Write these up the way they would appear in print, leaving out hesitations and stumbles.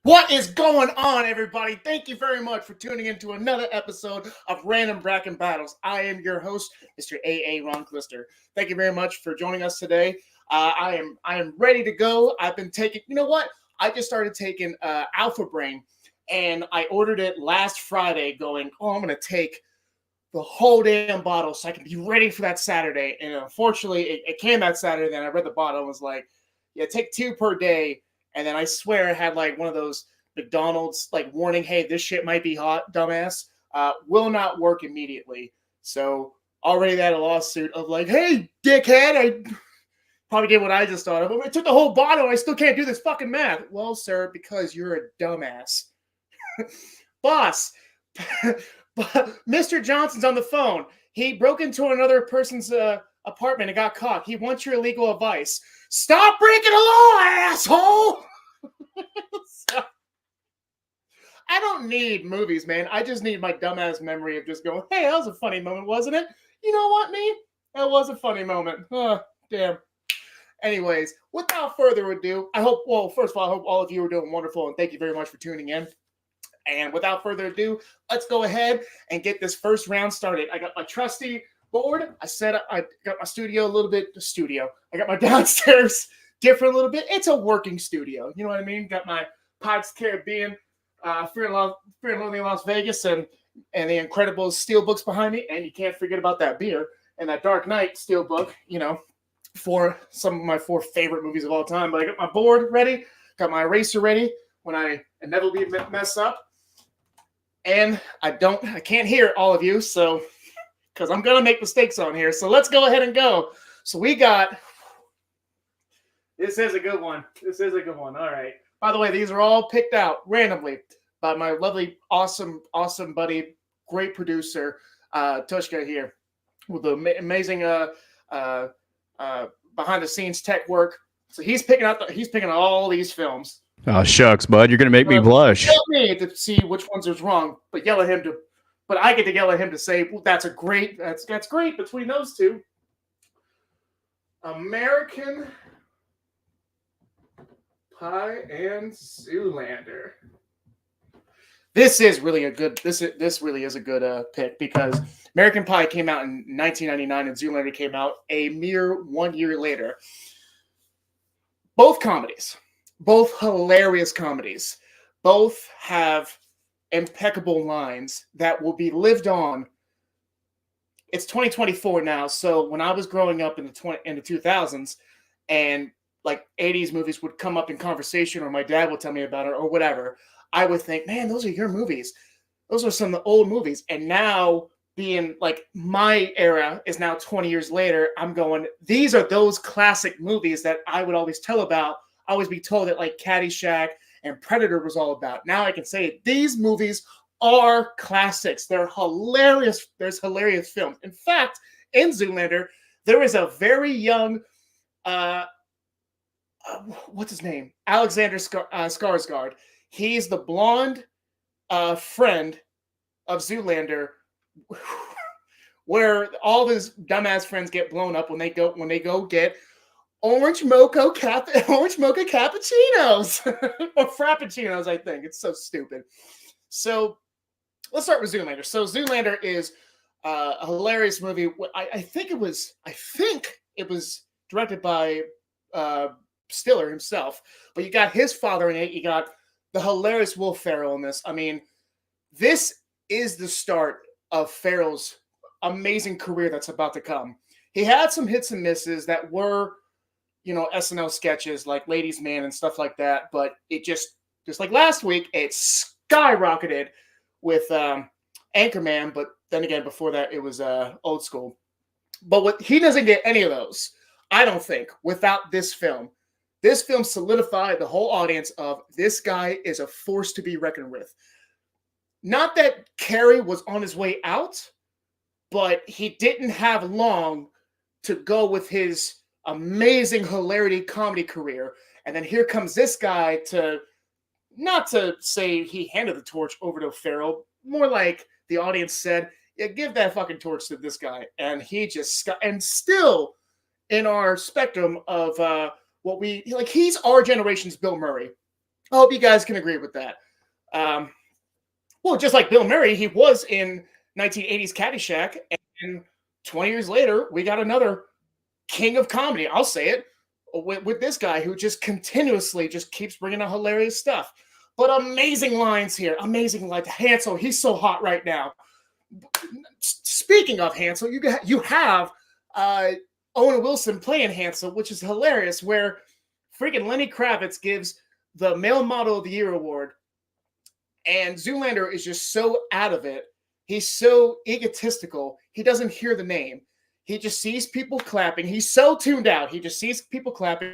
What is going on, everybody? Thank you very much for tuning in to another episode of Random Bracken Battles. I am your host, Mr. Ron Clister. Thank you very much for joining us today. I am ready to go. I've been taking, you know what? I just started taking Alpha Brain, and I ordered it last Friday. Going, I'm going to take the whole damn bottle so I can be ready for that Saturday. And unfortunately, it came that Saturday. Then I read the bottle and was like, yeah, take 2 per day. And then I swear it had like one of those McDonald's like warning, hey, this shit might be hot, dumbass. Will not work immediately. So already had a lawsuit of like, hey, dickhead, I probably did what I just thought of. I took the whole bottle. I still can't do this fucking math. Well, sir, because you're a dumbass. Boss, Mr. Johnson's on the phone. He broke into another person's apartment and got caught. He wants your legal advice. Stop breaking the law, asshole! So, I don't need movies, man. I just need my dumbass memory of just going, hey, that was a funny moment, wasn't it? You know what, me? That was a funny moment. Oh, damn. Anyways, without further ado, first of all, I hope all of you are doing wonderful, and thank you very much for tuning in. And without further ado, let's go ahead and get this first round started. I got my trusty board. I got my studio a little bit. I got my downstairs different a little bit. It's a working studio. You know what I mean? Got my Pirates Caribbean, Fear and Lonely in Las Vegas, and the incredible steel books behind me. And you can't forget about that beer and that Dark Knight steel book. You know, for some of my 4 favorite movies of all time. But I got my board ready. Got my eraser ready when I inevitably mess up. And I can't hear all of you, so because I'm gonna make mistakes on here. So let's go ahead and go. So we got this is a good one. All right. By the way, these are all picked out randomly by my lovely, awesome buddy, great producer, Tvshka here, with the amazing behind the scenes tech work. So he's picking out all these films. Oh shucks, bud! You're gonna make me blush. Yell at me to see which ones is wrong, but I get to yell at him to say, well, that's great between those two. American Pie and Zoolander. This really is a good pick because American Pie came out in 1999 and Zoolander came out a mere 1 year later. Both comedies. Both hilarious comedies. Both have impeccable lines that will be lived on. It's 2024 now, so when I was growing up in the 2000s, and like 80s movies would come up in conversation, or my dad would tell me about it, or whatever, I would think, man, those are your movies. Those are some of the old movies. And now, being like my era is now 20 years later, I'm going, these are those classic movies that I would always tell about. Always be told that like Caddyshack and Predator was all about. Now I can say these movies are classics. They're hilarious. There's hilarious films. In fact, in Zoolander, there is a very young, what's his name? Alexander Skarsgård. He's the blonde friend of Zoolander, where all of his dumbass friends get blown up when they go get orange mocha cappuccinos or frappuccinos. I think it's so stupid. So let's start with Zoolander. So Zoolander is a hilarious movie. I think it was directed by Stiller himself, but you got his father in it. You got the hilarious Will Ferrell in this. I mean, this is the start of Ferrell's amazing career that's about to come. He had some hits and misses that were, you know, SNL sketches like Ladies Man and stuff like that. But it just like last week, it skyrocketed with Anchorman. But then again, before that, it was Old School. But he doesn't get any of those, I don't think, without this film. This film solidified the whole audience of this guy is a force to be reckoned with. Not that Carrey was on his way out, but he didn't have long to go with his amazing hilarity comedy career. And then here comes this guy not to say he handed the torch over to Ferrell, more like the audience said, yeah, give that fucking torch to this guy. And he just, and still in our spectrum of he's our generation's Bill Murray. I hope you guys can agree with that. Well, just like Bill Murray, he was in 1980s Caddyshack, and 20 years later, we got another king of comedy. I'll say it with this guy who just continuously just keeps bringing out hilarious stuff. But amazing lines here, amazing lines. Hansel, he's so hot right now. Speaking of Hansel, you have Owen Wilson playing Hansel, which is hilarious. Where freaking Lenny Kravitz gives the Male Model of the Year award. And Zoolander is just so out of it. He's so egotistical. He doesn't hear the name. He just sees people clapping. He's so tuned out. He just sees people clapping.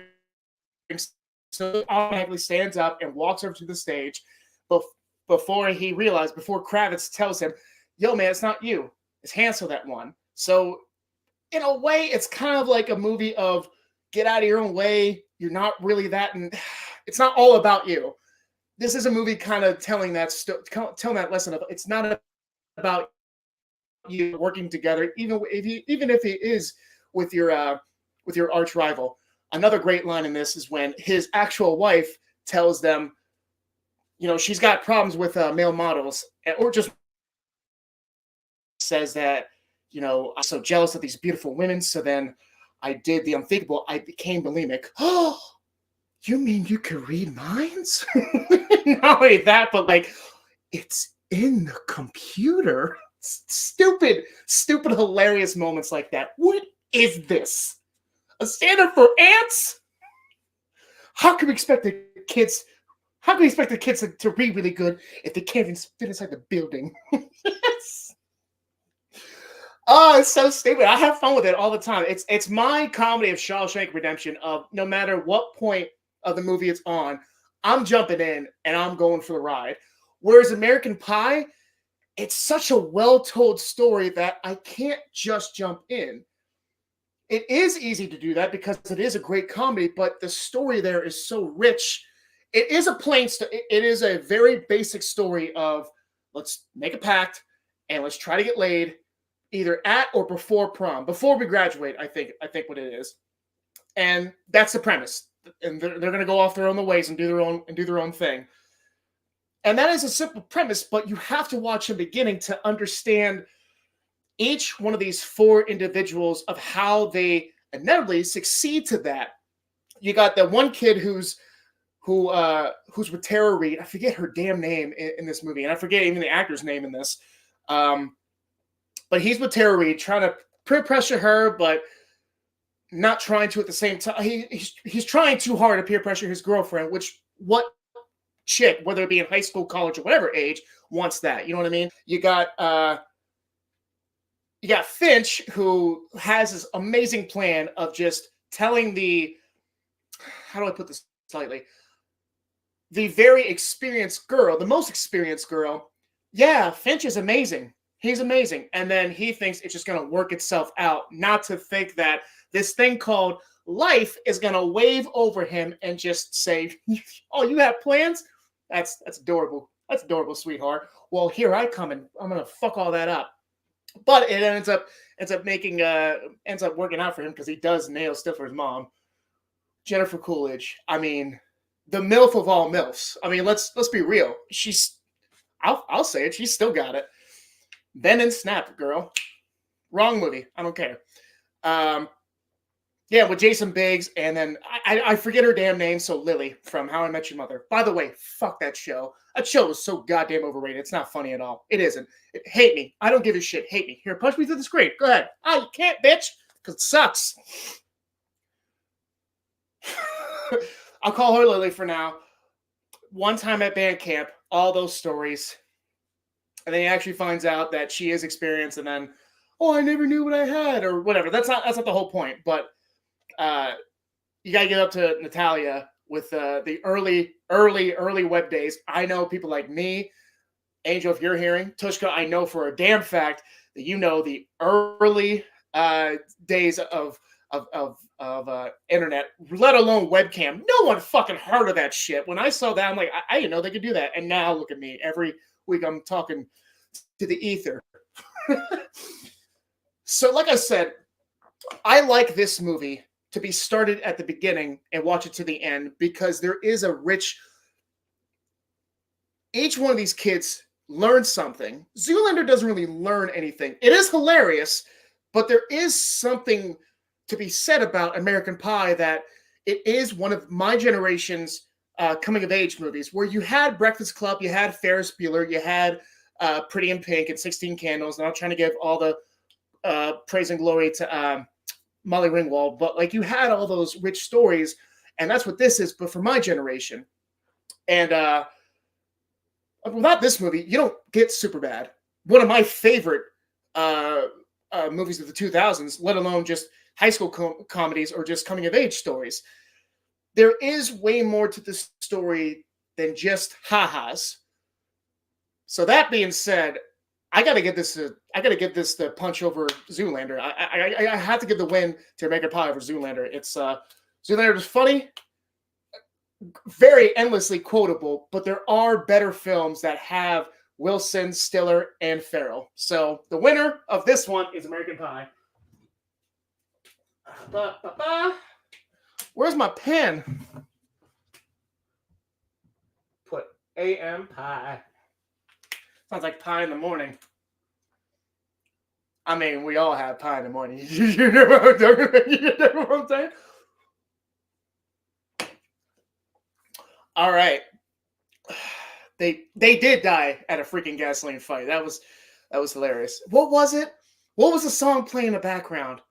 So automatically stands up and walks over to the stage before Kravitz tells him, yo, man, it's not you. It's Hansel that won. So in a way, it's kind of like a movie of get out of your own way. You're not really that. And it's not all about you. This is a movie kind of telling that lesson of it's not about you working together, even if he is with your arch rival. Another great line in this is when his actual wife tells them, she's got problems with male models, or just says that, I'm so jealous of these beautiful women. So then I did the unthinkable. I became bulimic. Oh, you mean you could read minds? Not only that, but like it's in the computer. Stupid, hilarious moments like that. What is this? A standard for ants? How can we expect the kids to read really good if they can't even fit inside the building? Oh, it's so stupid. I have fun with it all the time. It's my comedy of Shawshank Redemption of no matter what point of the movie it's on, I'm jumping in and I'm going for the ride. Whereas American Pie, it's such a well-told story that I can't just jump in. It is easy to do that because it is a great comedy, but the story there is so rich. It is it is a very basic story of let's make a pact and let's try to get laid either at or before prom, before we graduate, I think what it is. And that's the premise. And they're going to go off their own ways and do their own thing. And that is a simple premise, but you have to watch the beginning to understand each one of these four individuals of how they inevitably succeed to that. You got that one kid who's with Tara Reid. I forget her damn name in this movie, and I forget even the actor's name in this. But he's with Tara Reid, trying to peer pressure her, but not trying to at the same time. He's trying too hard to peer pressure his girlfriend, which what chick, whether it be in high school, college, or whatever age, wants that. You know what I mean? You got Finch, who has this amazing plan of just telling how do I put this slightly? The very experienced girl, the most experienced girl, yeah, Finch is amazing. He's amazing. And then he thinks it's just going to work itself out, not to think that this thing called life is going to wave over him and just say, oh, you have plans? That's adorable. That's adorable, sweetheart. Well, here I come and I'm going to fuck all that up. But it ends up working out for him because he does nail Stifler's mom, Jennifer Coolidge. I mean, the MILF of all MILFs. I mean, let's be real. I'll say it. She's still got it. Ben and Snap, girl. Wrong movie. I don't care. Yeah, with Jason Biggs, and then I forget her damn name, so Lily from How I Met Your Mother. By the way, fuck that show. That show is so goddamn overrated. It's not funny at all. It isn't. Hate me. I don't give a shit. Hate me. Here, punch me through the screen. Go ahead. Oh, you can't, bitch, because it sucks. I'll call her Lily for now. One time at band camp, all those stories. And then he actually finds out that she is experienced, and then, oh, I never knew what I had, or whatever. That's not the whole point. But you gotta get up to Natalia with the early web days. I know people like me, Angel, if you're hearing, Tvshka, I know for a damn fact that you know the early days of internet, let alone webcam. No one fucking heard of that shit. When I saw that, I'm like, I didn't know they could do that. And now look at me. Every week I'm talking to the ether. So like I said, I like this movie to be started at the beginning and watch it to the end because there is a rich each one of these kids learns something. Zoolander doesn't really learn anything. It is hilarious, but there is something to be said about American Pie that it is one of my generation's coming-of-age movies, where you had Breakfast Club, you had Ferris Bueller, you had Pretty in Pink and 16 Candles. And I'm trying to give all the praise and glory to Molly Ringwald, but like you had all those rich stories, and that's what this is, but for my generation. And without this movie, you don't get Superbad, one of my favorite movies of the 2000s, let alone just high school comedies or just coming-of-age stories. There is way more to this story than just ha-has. So that being said, I gotta give this the punch over Zoolander. I have to give the win to American Pie over Zoolander. It's Zoolander is funny, very endlessly quotable, but there are better films that have Wilson, Stiller, and Farrell. So the winner of this one is American Pie. Where's my pen? Put AM Pie. Sounds like pie in the morning. I mean, we all have pie in the morning. You know what I'm saying? All right. They did die at a freaking gasoline fight. That was hilarious. What was it? What was the song playing in the background?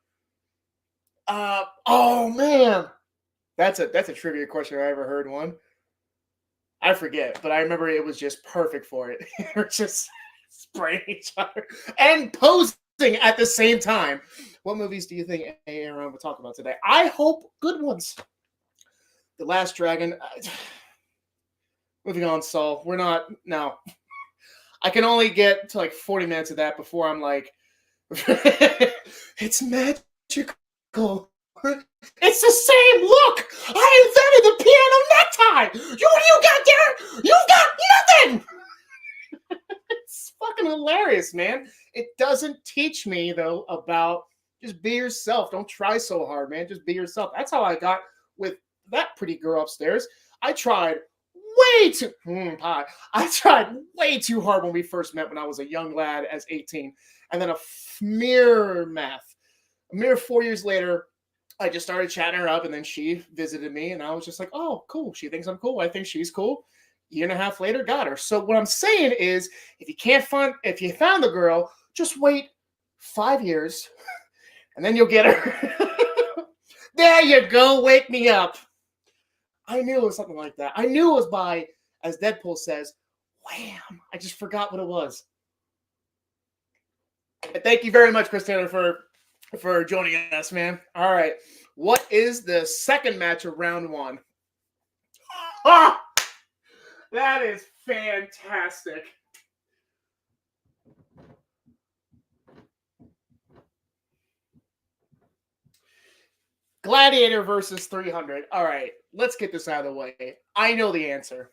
Oh man. That's a trivia question I ever heard one. I forget, but I remember it was just perfect for it. We're just spraying each other and posing at the same time. What movies do you think Aaron will talk about today? I hope good ones. The Last Dragon. Moving on, Saul. We're not now. I can only get to like 40 minutes of that before I'm like, it's magical. It's the same look. I invented the piano necktie. What do you got there? You got nothing. It's fucking hilarious, man. It doesn't teach me though about just be yourself. Don't try so hard, man. Just be yourself. That's how I got with that pretty girl upstairs. I tried way too hard when we first met when I was a young lad as 18. And then a mere 4 years later, I just started chatting her up, and then she visited me, and I was just like, oh, cool. She thinks I'm cool. I think she's cool. Year and a half later, got her. So what I'm saying is, if you found the girl, just wait 5 years, and then you'll get her. There you go. Wake me up. I knew it was something like that. I knew it was by, as Deadpool says, wham. I just forgot what it was. And thank you very much, Chris Taylor, for joining us, man. All right. What is the second match of round one? Ah! That is fantastic. Gladiator versus 300. All right. Let's get this out of the way. I know the answer,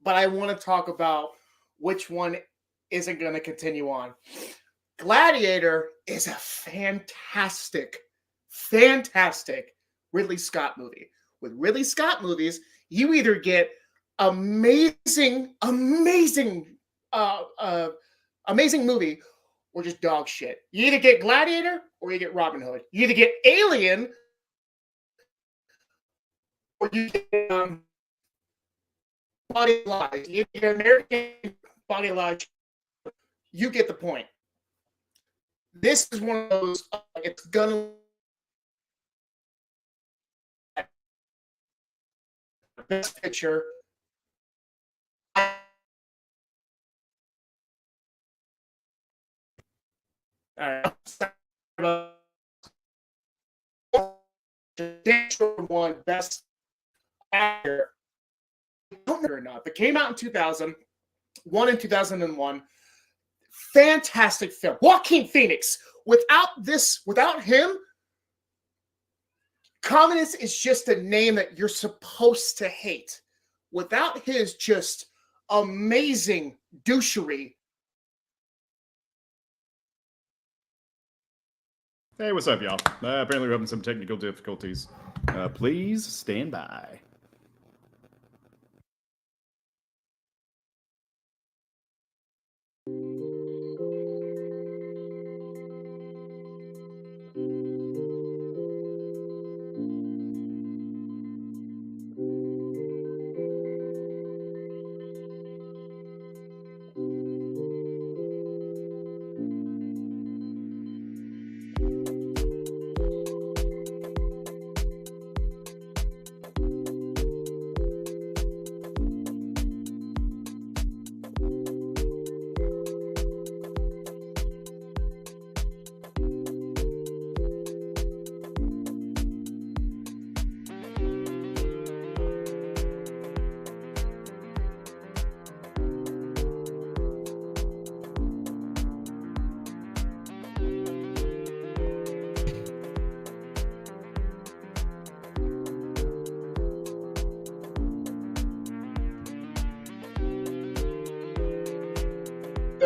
but I want to talk about which one isn't going to continue on. Gladiator is a fantastic Ridley Scott movie. With Ridley Scott movies, you either get amazing movie or just dog shit. You either get Gladiator or you get Robin Hood. You either get Alien or you get Body Lies. You get American Body Lies. You get the point. This is one of those, it's gonna best picture. All right. One best actor. I don't know or not, but came out in 2000, won in 2001. Fantastic film. Joaquin Phoenix. Without him, Commodus is just a name that you're supposed to hate. Without his just amazing douchery. Hey, what's up, y'all? Apparently we're having some technical difficulties. Please stand by.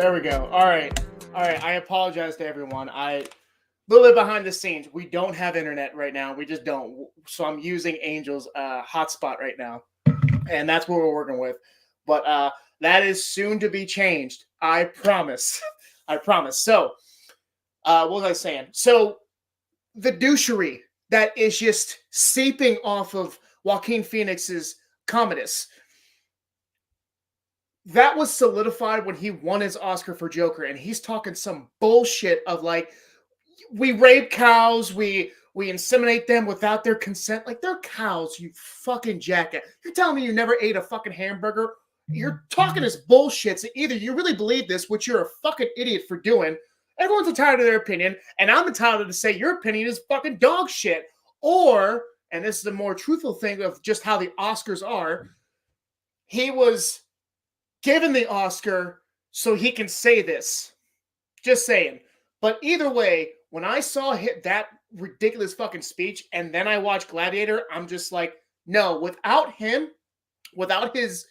There we go. All right. I apologize to everyone. A little bit behind the scenes. We don't have internet right now. We just don't. So I'm using Angel's hotspot right now, and that's what we're working with. But that is soon to be changed. I promise. I promise. So, what was I saying? So, the douchery that is just seeping off of Joaquin Phoenix's Commodus. That was solidified when he won his Oscar for Joker, and he's talking some bullshit of like, we rape cows, we inseminate them without their consent. Like, they're cows, you fucking jackass. You're telling me you never ate a fucking hamburger? You're talking this bullshit. So either you really believe this, which you're a fucking idiot for doing. Everyone's entitled to their opinion, and I'm entitled to say your opinion is fucking dog shit. Or, and this is the more truthful thing of just how the Oscars are, he was given the Oscar so he can say this. Just saying. But either way, when I saw that ridiculous fucking speech and then I watched Gladiator, I'm just like, no, without him, without his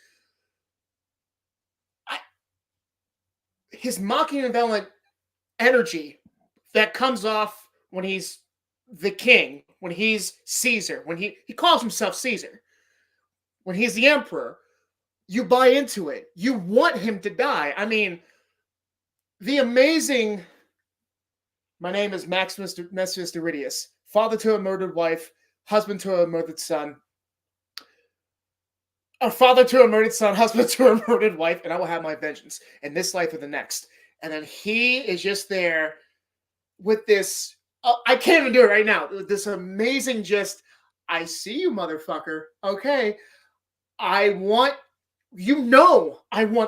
Machiavellian energy that comes off when he's the king, when he's Caesar, when he calls himself Caesar, when he's the emperor, you buy into it. You want him to die. I mean, the amazing... My name is Maximus Deridius, father to a murdered wife, husband to a murdered son. A father to a murdered son, husband to a murdered wife, and I will have my vengeance in this life or the next. And then he is just there with this... I can't even do it right now. This amazing just, I see you, motherfucker. Okay. I want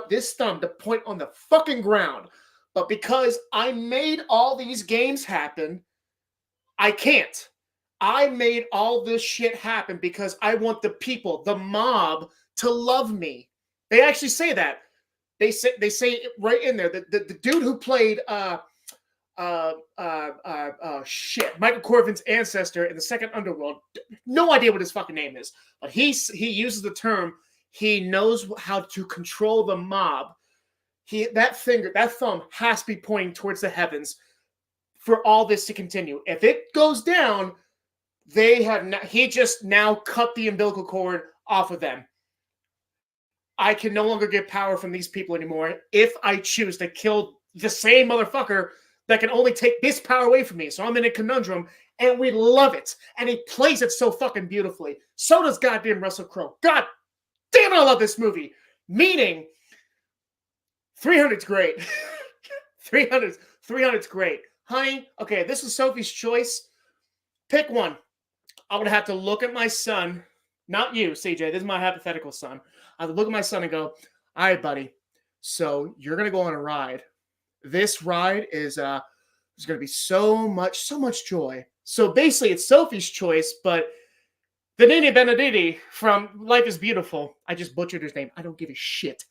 this thumb to point on the fucking ground. But because I made all these games happen, I can't. I made all this shit happen because I want the people, the mob, to love me. They actually say that. They say it right in there. The dude who played Michael Corvin's ancestor in the Second Underworld, no idea what his fucking name is, but he uses the term, he knows how to control the mob. That thumb has to be pointing towards the heavens for all this to continue. If it goes down, he just now cut the umbilical cord off of them. I can no longer get power from these people anymore if I choose to kill the same motherfucker that can only take this power away from me. So I'm in a conundrum, and we love it. And he plays it so fucking beautifully. So does goddamn Russell Crowe. God damn it, I love this movie. Meaning... 300's great. 300's great. Honey, okay, this is Sophie's choice. Pick one. I would have to look at my son, not you, CJ. This is my hypothetical son. I would look at my son and go, all right, buddy, so you're going to go on a ride. This ride is there's going to be so much joy. So basically, it's Sophie's choice, but the Nene Benediti from Life is Beautiful, I just butchered his name. I don't give a shit.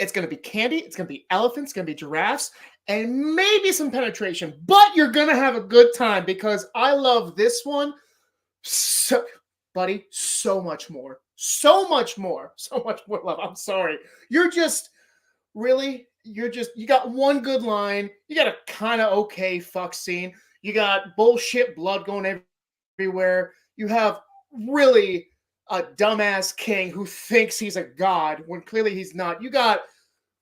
It's going to be candy. It's going to be elephants. It's going to be giraffes. And maybe some penetration. But you're going to have a good time because I love this one. So, buddy, so much more. So much more. So much more love. I'm sorry. You got one good line. You got a kind of okay fuck scene. You got bullshit blood going everywhere. You have really... a dumbass king who thinks he's a god when clearly he's not. You got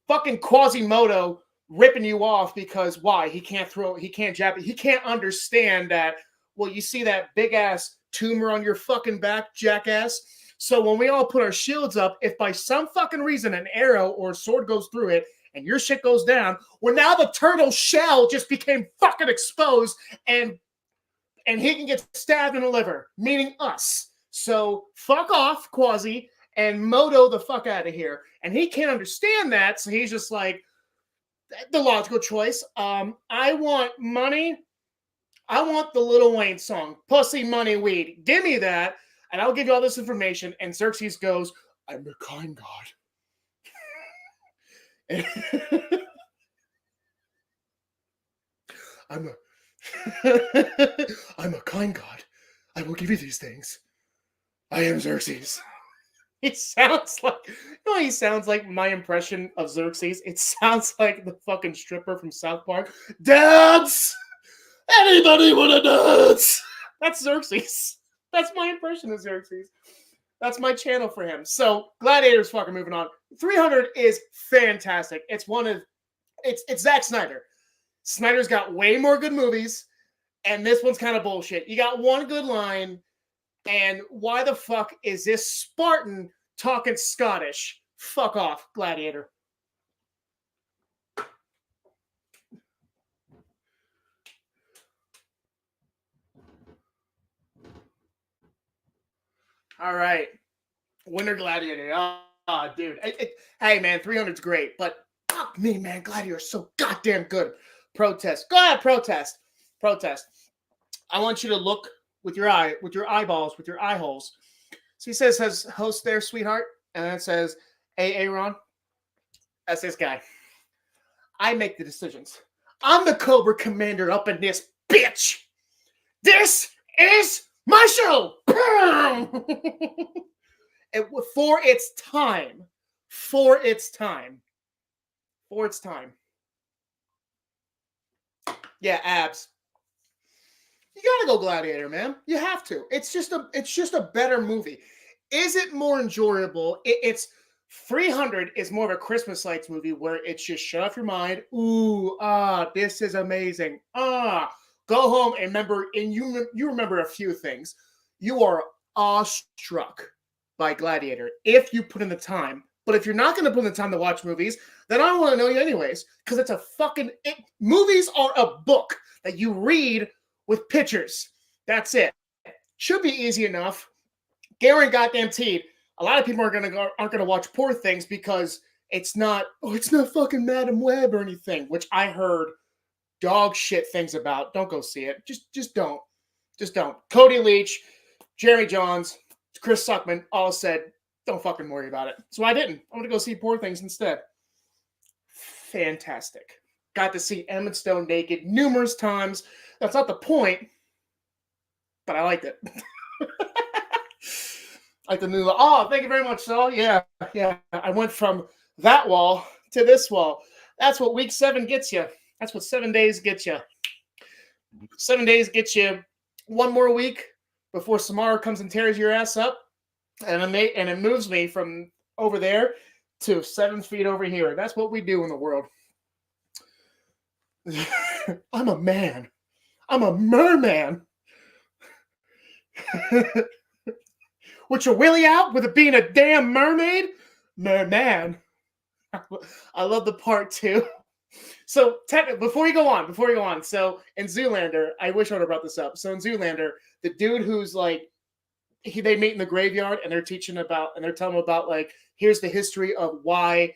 fucking Quasimodo ripping you off because why? He can't jab it. He can't understand that, well, you see that big ass tumor on your fucking back, jackass? So when we all put our shields up, if by some fucking reason an arrow or a sword goes through it and your shit goes down, well, now the turtle shell just became fucking exposed and he can get stabbed in the liver, meaning us. So fuck off, Quasi, and Moto the fuck out of here. And he can't understand that, so he's just like, the logical choice. I want money. I want the Lil Wayne song, Pussy, Money, Weed. Give me that, and I'll give you all this information. And Xerxes goes, I'm a kind god. I'm a kind god. I will give you these things. I am Xerxes. He sounds like, he sounds like my impression of Xerxes. It sounds like the fucking stripper from South Park. Dance! Anybody want to dance? That's Xerxes. That's my impression of Xerxes. That's my channel for him. So Gladiator's fucking moving on. 300 is fantastic. It's Zack Snyder. Snyder's got way more good movies, and this one's kind of bullshit. You got one good line, and why the fuck is this Spartan talking Scottish? Fuck off, Gladiator. All right. Winter Gladiator. Oh, dude. Hey, man, 300's great, but fuck me, man. Gladiator's so goddamn good. Protest. Go ahead, protest. Protest. I want you to look with your eyeballs, with your eye holes. So he says host there, sweetheart. And then it says, hey, Aaron. That's this guy. I make the decisions. I'm the Cobra Commander up in this bitch. This is my show. For its time. For its time. For its time. Yeah, abs. You gotta go Gladiator, man. You have to. It's just a better movie. Is it more enjoyable? It's 300 is more of a Christmas lights movie where it's just shut off your mind. Ooh, this is amazing. Go home and remember, and you remember a few things. You are awestruck by Gladiator if you put in the time. But if you're not going to put in the time to watch movies, then I don't want to know you anyways, because it's a fucking... movies are a book that you read with pictures. That's it. Should be easy enough. Guaranteed goddamn teed. A lot of people aren't gonna watch Poor Things because it's not fucking Madam Web or anything, which I heard dog shit things about. Don't go see it. Just don't. Just don't. Cody Leach, Jerry Johns, Chris Suckman all said, don't fucking worry about it. So I didn't. I'm gonna go see Poor Things instead. Fantastic. Got to see Emma Stone naked numerous times. That's not the point, but I liked it. Like the new, thank you very much, Saul. Yeah. I went from that wall to this wall. That's what week 7 gets you. That's what 7 days get you. 7 days get you one more week before Samara comes and tears your ass up, and it moves me from over there to 7 feet over here. That's what we do in the world. I'm a man. I'm a merman. With your willy out with it being a damn mermaid? Merman. I love the part too. So before you go on, so in Zoolander, I wish I would have brought this up. So in Zoolander, the dude who's like, they meet in the graveyard and they're telling him about like, here's the history of why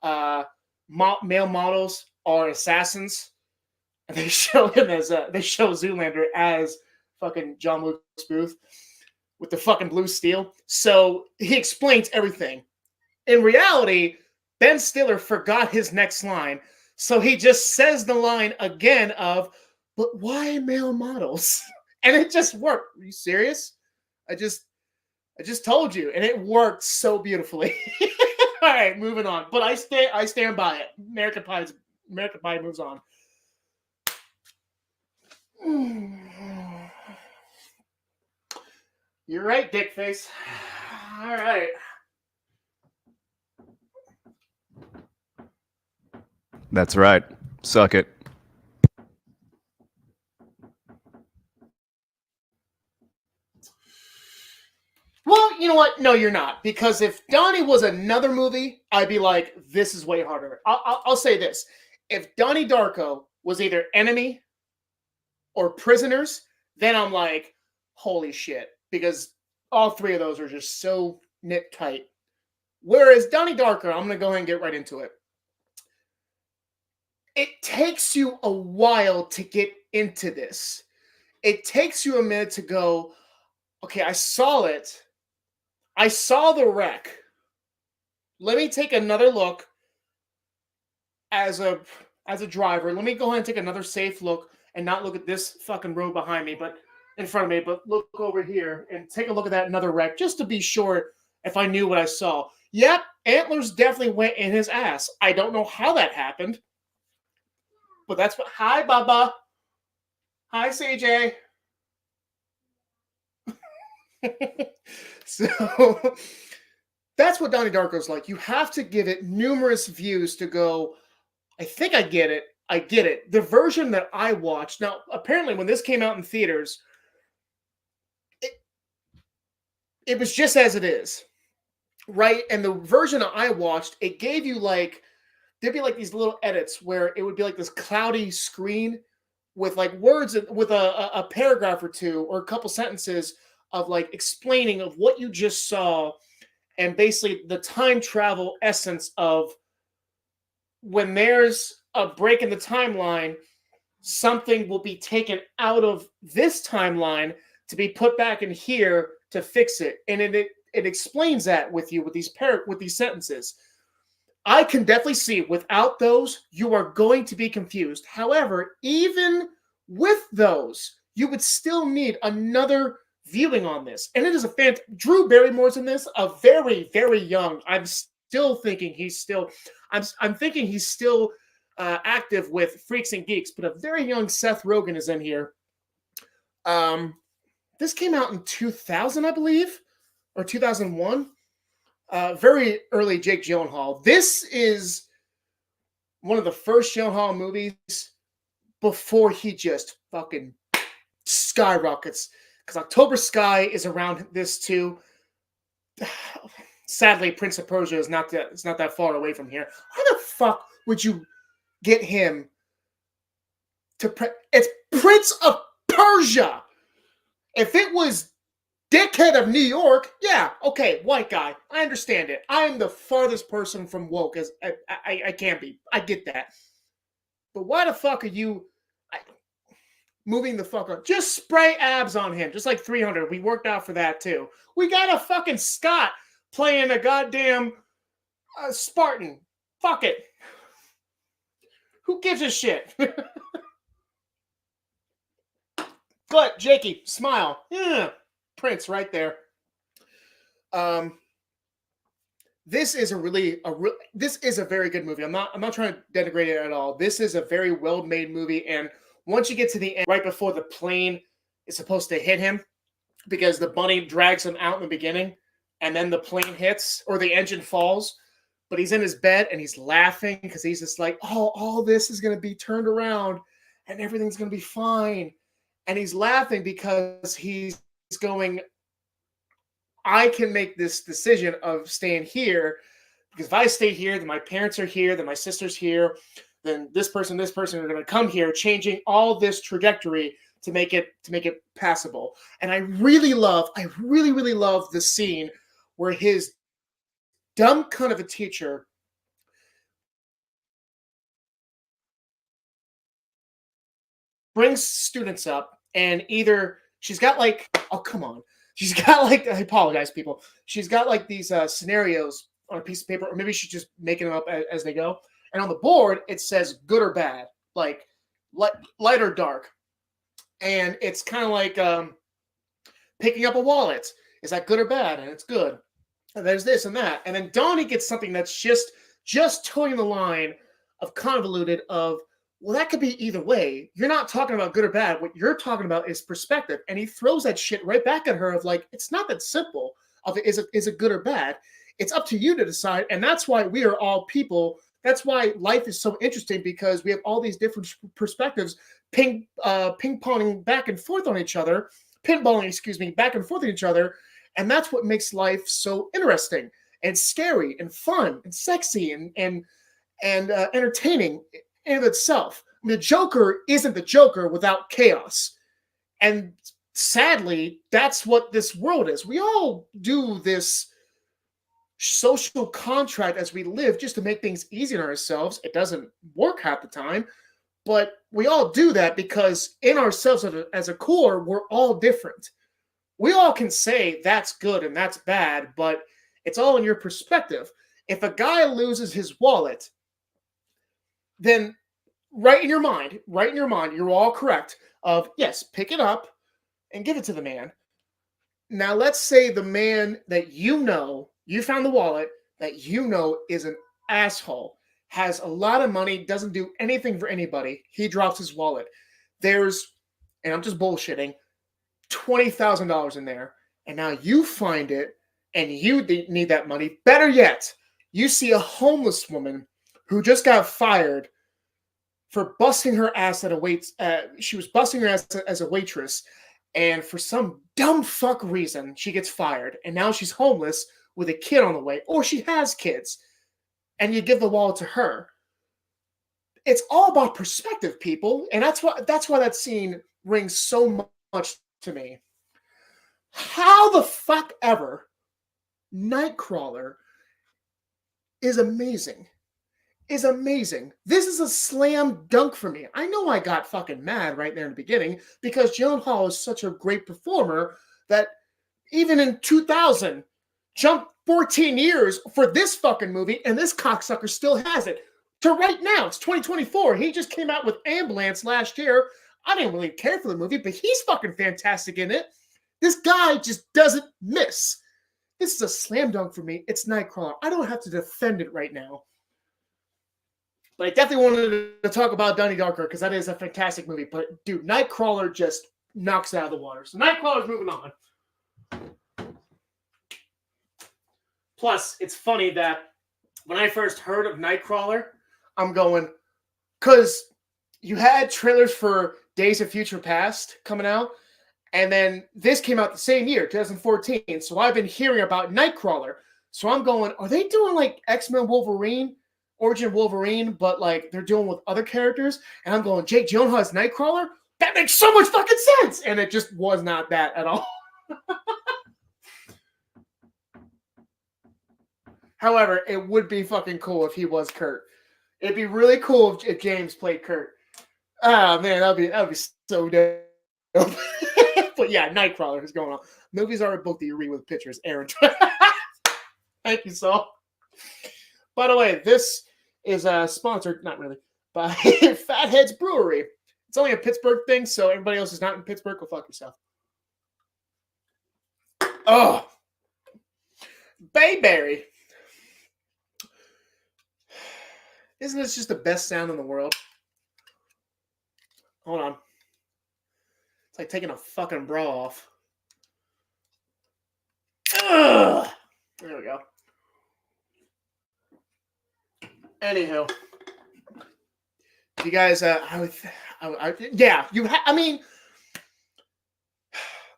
male models are assassins. And they show Zoolander as fucking John Wilkes Booth with the fucking blue steel. So he explains everything. In reality, Ben Stiller forgot his next line. So he just says the line again of, but why male models? And it just worked. Are you serious? I just told you. And it worked so beautifully. All right, moving on. But I stand by it. American Pie moves on. You're right, dickface. All right. That's right. Suck it. Well, you know what? No, you're not. Because if Donnie was another movie, I'd be like, this is way harder. I'll say this. If Donnie Darko was either Enemy or Prisoners, then I'm like, holy shit. Because all three of those are just so knit tight. Whereas Donnie Darko, I'm going to go ahead and get right into it. It takes you a while to get into this. It takes you a minute to go, okay, I saw it. I saw the wreck. Let me take another look as a driver. Let me go ahead and take another safe look and not look at this fucking road behind me, but in front of me, but look over here and take a look at that another wreck just to be sure if I knew what I saw. Yep, antlers definitely went in his ass. I don't know how that happened, but that's what. Hi, Bubba. Hi, CJ. So that's what Donnie Darko's like. You have to give it numerous views to go, I think I get it. I get it. The version that I watched, now, apparently when this came out in theaters, it was just as it is, right? And the version that I watched, it gave you like, there'd be like these little edits where it would be like this cloudy screen with like words, with a paragraph or two or a couple sentences of like explaining of what you just saw, and basically the time travel essence of when there's a break in the timeline, something will be taken out of this timeline to be put back in here to fix it. And it explains that with you with these sentences. I can definitely see without those, you are going to be confused. However, even with those, you would still need another viewing on this. And it is a Drew Barrymore's in this, a very, very young. I'm thinking he's still active with Freaks and Geeks, but a very young Seth Rogen is in here. This came out in 2000, I believe, or 2001. Very early Jake Gyllenhaal. This is one of the first Gyllenhaal movies before he just fucking skyrockets. Because October Sky is around this too. Sadly, Prince of Persia is not that far away from here. How the fuck would you get him to? It's Prince of Persia. If it was Dickhead of New York, yeah, okay, white guy. I understand it. I am the farthest person from woke as I can be. I get that. But why the fuck are you moving the fuck up? Just spray abs on him, just like 300. We worked out for that too. We got a fucking Scott playing a goddamn Spartan. Fuck it. Who gives a shit? Good, Jakey, smile. Yeah, Prince right there. This is this is a very good movie. I'm not trying to denigrate it at all. This is a very well-made movie, and once you get to the end, right before the plane is supposed to hit him, because the bunny drags him out in the beginning, and then the plane hits or the engine falls, but he's in his bed and he's laughing because he's just like, oh, all this is going to be turned around and everything's going to be fine. And he's laughing because he's going, I can make this decision of staying here, because if I stay here, then my parents are here, then my sister's here, then this person are going to come here, changing all this trajectory to make it passable. And I really love the scene where his dumb cunt of a teacher brings students up, and either she's got like, oh, come on. She's got like, I apologize, people. She's got like these scenarios on a piece of paper, or maybe she's just making them up as they go. And on the board, it says good or bad, like light or dark. And it's kind of like picking up a wallet. Is that good or bad? And it's good. And there's this and that. And then Donnie gets something that's just towing the line of convoluted of, well, that could be either way. You're not talking about good or bad. What you're talking about is perspective. And he throws that shit right back at her of like, it's not that simple of is it good or bad. It's up to you to decide. And that's why we are all people. That's why life is so interesting, because we have all these different perspectives ping-ponging back and forth on each other, pinballing, back and forth on each other. And that's what makes life so interesting and scary and fun and sexy and entertaining in itself. I mean, the Joker isn't the Joker without chaos. And sadly, that's what this world is. We all do this social contract as we live just to make things easy on ourselves. It doesn't work half the time, but we all do that because in ourselves as a core, we're all different. We all can say that's good and that's bad, but it's all in your perspective. If a guy loses his wallet, then right in your mind, you're all correct of, yes, pick it up and give it to the man. Now, let's say the man that you know You found the wallet that you know is an asshole, has a lot of money, doesn't do anything for anybody. He drops his wallet. There's, and I'm just bullshitting, $20,000 in there. And now you find it and you need that money. Better yet, you see a homeless woman who just got fired for busting her ass at a she was busting her ass as a waitress, and for some dumb fuck reason, she gets fired, and now she's homeless with a kid on the way, or she has kids, and you give the wallet to her. It's all about perspective, people, and that's why that scene rings so much to me. How the fuck ever, Nightcrawler is amazing. Is amazing. This is a slam dunk for me. I know I got fucking mad right there in the beginning because Gyllenhaal is such a great performer that even in 2000, jumped 14 years for this fucking movie, and this cocksucker still has it. To right now, it's 2024. He just came out with Ambulance last year. I didn't really care for the movie, but he's fucking fantastic in it. This guy just doesn't miss. This is a slam dunk for me. It's Nightcrawler. I don't have to defend it right now. But I definitely wanted to talk about Donnie Darko because that is a fantastic movie. But, dude, Nightcrawler just knocks it out of the water. So Nightcrawler's moving on. Plus, it's funny that when I first heard of Nightcrawler, I'm going, because you had trailers for Days of Future Past coming out, and then this came out the same year, 2014. So I've been hearing about Nightcrawler. So I'm going, are they doing like X-Men Wolverine? Origin Wolverine, but like they're dealing with other characters, and I'm going, Jake Gyllenhaal's Nightcrawler? That makes so much fucking sense! And it just was not that at all. However, it would be fucking cool if he was Kurt. It'd be really cool if James played Kurt. Oh man, that'd be so dope. But yeah, Nightcrawler is going on. Movies are a book that you read with pictures, Aaron. Thank you, Saul. By the way, this is sponsored, not really, by Fatheads Brewery. It's only a Pittsburgh thing, so everybody else is not in Pittsburgh, go fuck yourself. Oh, Bayberry. Isn't this just the best sound in the world? Hold on. It's like taking a fucking bra off. Ugh. There we go. Anywho, you guys, yeah, I mean,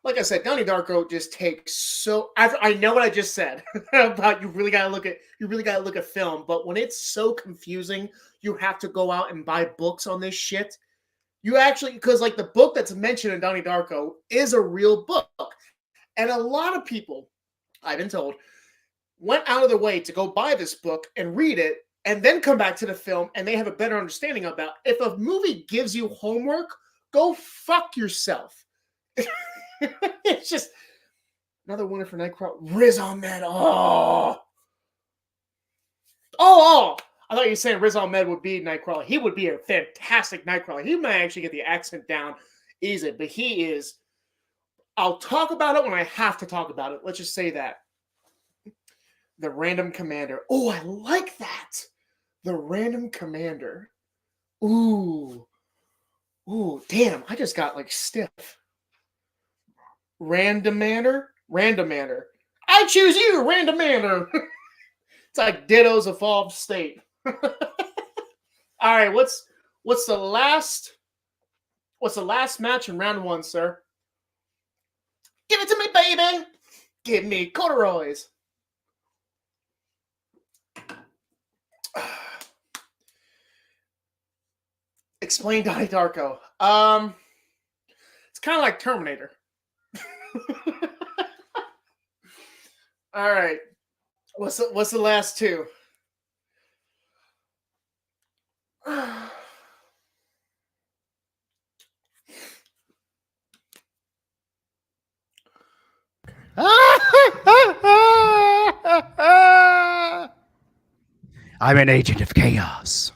like I said, Donnie Darko just takes so. I know what I just said about you really gotta look at film, but when it's so confusing, you have to go out and buy books on this shit. You actually, because like the book that's mentioned in Donnie Darko is a real book, and a lot of people, I've been told, went out of their way to go buy this book and read it. And then come back to the film, and they have a better understanding about if a movie gives you homework, go fuck yourself. It's just another winner for Nightcrawler. Riz Ahmed. Oh. I thought you were saying Riz Ahmed would be Nightcrawler. He would be a fantastic Nightcrawler. He might actually get the accent down easy, but he is. I'll talk about it when I have to talk about it. Let's just say that. The Random Commander. Oh, I like that. The Random Commander. Ooh, damn. I just got like stiff. Randomander. I choose you, Randomander. It's like Ditto's evolved state. All right, what's the last match in round one, sir? Give it to me, baby. Give me corduroys. Explain Donnie Darko. It's kind of like Terminator. All right. What's the last two? I'm an agent of chaos.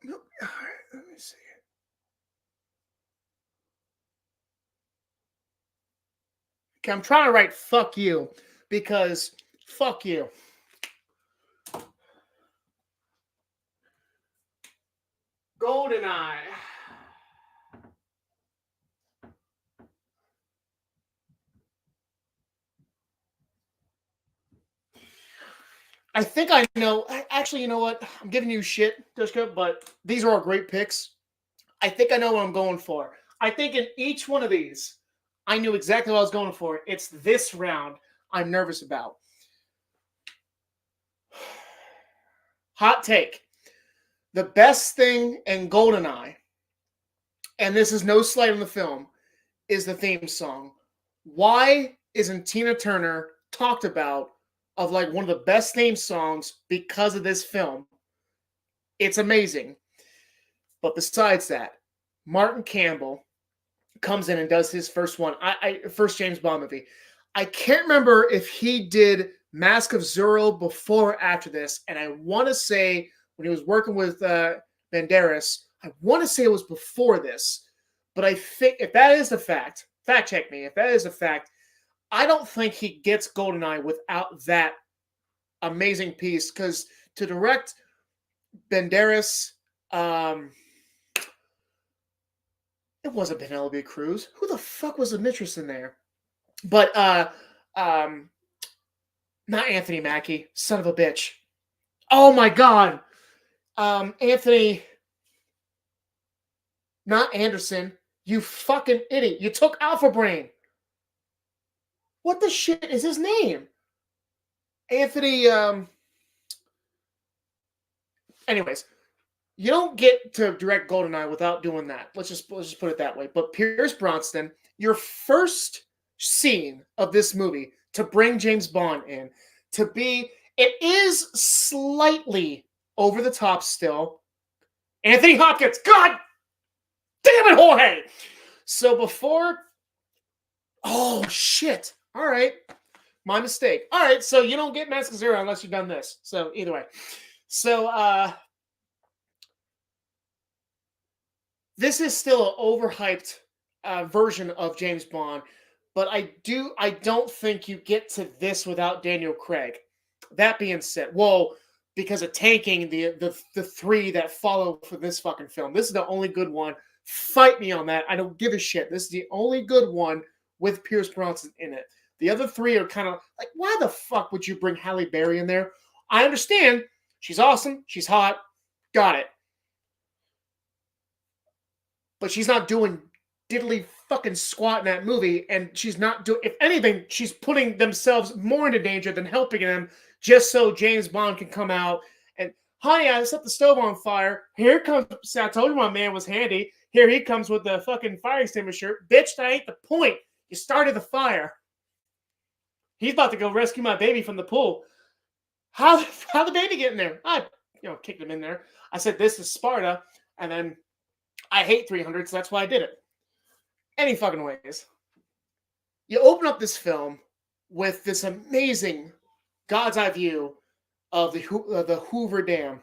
All right, let me see. Okay, I'm trying to write fuck you because fuck you. GoldenEye. I think I know. Actually, you know what? I'm giving you shit, Tvshka, but these are all great picks. I think I know what I'm going for. I think in each one of these, I knew exactly what I was going for. It's this round I'm nervous about. Hot take. The best thing in GoldenEye, and this is no slight on the film, is the theme song. Why isn't Tina Turner talked about of like one of the best theme songs because of this film? It's amazing. But besides that, Martin Campbell comes in and does his first one. First James Bond movie. I can't remember if he did Mask of Zorro before or after this, and I want to say when he was working with Banderas, I want to say it was before this. But I think if that is the fact, fact check me. If that is a fact, I don't think he gets GoldenEye without that amazing piece. Because to direct Banderas, it wasn't Penelope Cruz. Who the fuck was the mistress in there? But not Anthony Mackie, son of a bitch. Oh my god, Anthony, not Anderson. You fucking idiot! You took Alpha Brain. What the shit is his name? Anthony. Anyways, you don't get to direct GoldenEye without doing that. Let's just put it that way. But Pierce Brosnan, your first scene of this movie to bring James Bond in, it is slightly over the top still. Anthony Hopkins, God damn it, Jorge! So before, oh shit! All right, my mistake. All right, so you don't get Mask of Zorro unless you've done this. So either way, so this is still an overhyped version of James Bond, but I don't think you get to this without Daniel Craig. That being said, well, because of tanking the three that follow for this fucking film, this is the only good one. Fight me on that. I don't give a shit. This is the only good one with Pierce Brosnan in it. The other three are kind of like, why the fuck would you bring Halle Berry in there? I understand. She's awesome. She's hot. Got it. But she's not doing diddly fucking squat in that movie, and she's not doing, if anything, she's putting themselves more into danger than helping them just so James Bond can come out and, honey, I set the stove on fire. Here comes, see, I told you my man was handy. Here he comes with the fucking fire extinguisher. Bitch, that ain't the point. You started the fire. He's about to go rescue my baby from the pool. How the baby get in there? I, kicked him in there. I said, this is Sparta, and then I hate 300, so that's why I did it. Any fucking ways. You open up this film with this amazing God's eye view of the Hoover Dam.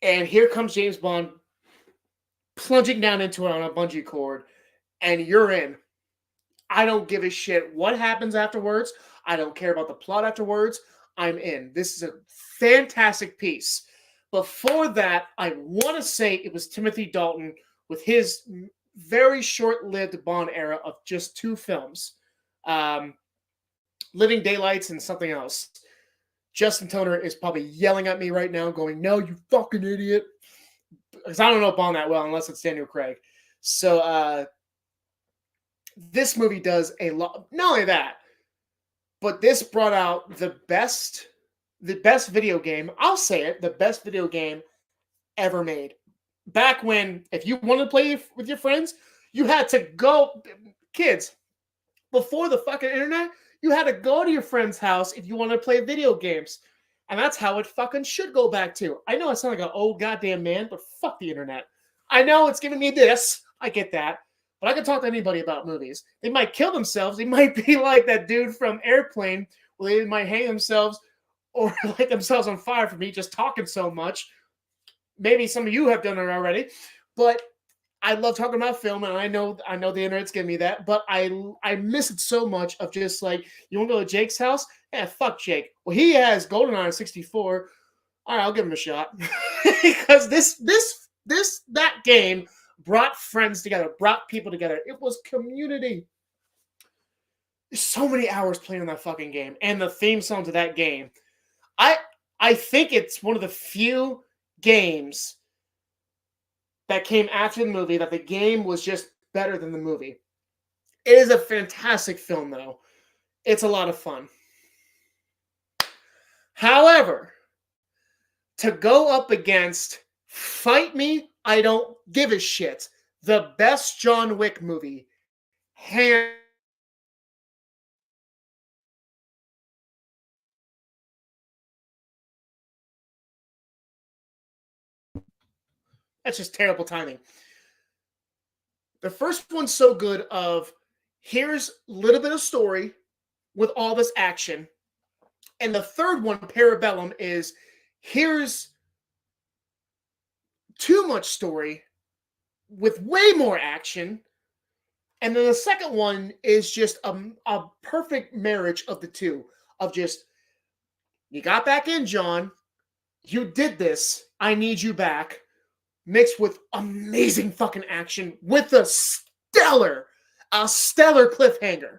And here comes James Bond plunging down into it on a bungee cord, and you're in. I don't give a shit what happens afterwards. I don't care about the plot afterwards. I'm in. This is a fantastic piece. Before that, I want to say it was Timothy Dalton with his very short-lived Bond era of just 2 films. Living Daylights and something else. Justin Toner is probably yelling at me right now going, no, you fucking idiot. Because I don't know Bond that well unless it's Daniel Craig. So this movie does a lot. Not only that, but this brought out the best video game. I'll say it, the best video game ever made. Back when, if you wanted to play with your friends, you had to go, kids, before the fucking internet, you had to go to your friend's house if you wanted to play video games. And that's how it fucking should go back to. I know I sound like an old goddamn man, but fuck the internet. I know it's giving me this. I get that. But I can talk to anybody about movies. They might kill themselves. They might be like that dude from Airplane, where they might hang themselves or light themselves on fire for me just talking so much. Maybe some of you have done it already. But I love talking about film, and I know the internet's giving me that, but I miss it so much of just like, you want to go to Jake's house? Yeah, fuck Jake. Well, he has GoldenEye 64. All right, I'll give him a shot. Because that game brought friends together, brought people together. It was community. There's so many hours playing on that fucking game, and the theme song to that game. I think it's one of the few games that came after the movie that the game was just better than the movie. It is a fantastic film, though. It's a lot of fun. However, to go up against Fight Me, I Don't Give a Shit, the best John Wick movie, hands that's just terrible timing. The first one's so good of, here's a little bit of story with all this action. And the third one, Parabellum, is here's too much story with way more action. And then the second one is just a perfect marriage of the two. Of just, you got back in, John. You did this. I need you back. Mixed with amazing fucking action with a stellar cliffhanger.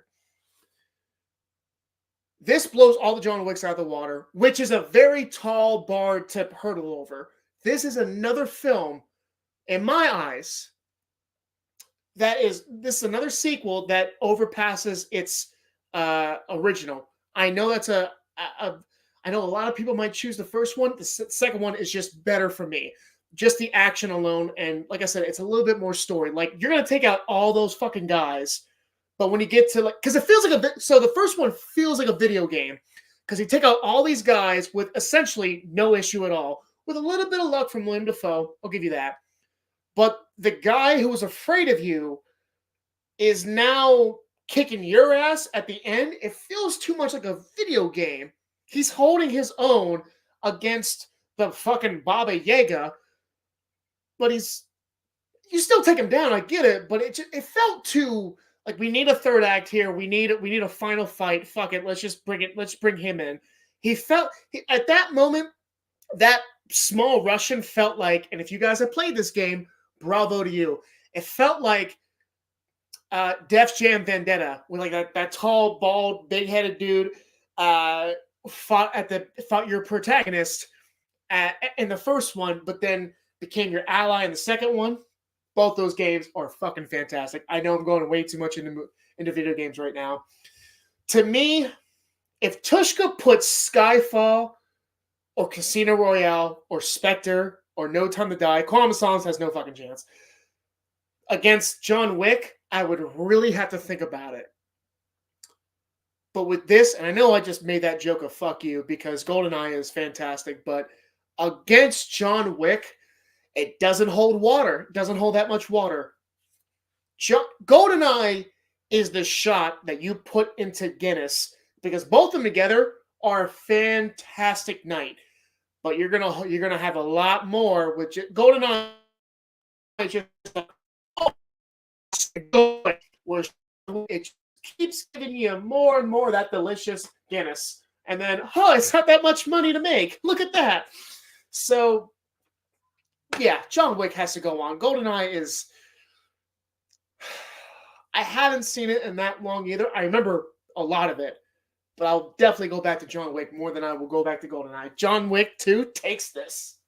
This blows all the John Wicks out of the water, which is a very tall bar to hurdle over. This is another film, in my eyes, this is another sequel that overpasses its original. I know that's I know a lot of people might choose the first one. The second one is just better for me. Just the action alone, and like I said, it's a little bit more story. Like, you're gonna take out all those fucking guys, but when you get to, like, because it feels like so the first one feels like a video game, because you take out all these guys with essentially no issue at all, with a little bit of luck from William Dafoe. I'll give you that. But the guy who was afraid of you is now kicking your ass at the end. It feels too much like a video game. He's holding his own against the fucking Baba Yaga. But you still take him down. I get it, but it felt too like, we need a third act here. We need a final fight. Fuck it. Let's bring him in. At that moment, that small Russian felt like, and if you guys have played this game, bravo to you. It felt like Def Jam Vendetta, with like that tall, bald, big-headed dude fought your protagonist in the first one, but then became your ally in the second one. Both those games are fucking fantastic. I know I'm going way too much into video games right now. To me, if Tvshka puts Skyfall or Casino Royale or Spectre or No Time to Die, Quantum of Solace has no fucking chance. Against John Wick, I would really have to think about it. But with this, and I know I just made that joke of fuck you because GoldenEye is fantastic, but against John Wick, it doesn't hold water. It doesn't hold that much water. GoldenEye is the shot that you put into Guinness, because both of them together are a fantastic night. But you're gonna have a lot more with GoldenEye. Just where it keeps giving you more and more of that delicious Guinness, and then it's not that much money to make. Look at that. So yeah, John Wick has to go on. GoldenEye is... I haven't seen it in that long either. I remember a lot of it, but I'll definitely go back to John Wick more than I will go back to GoldenEye. John Wick 2 takes this.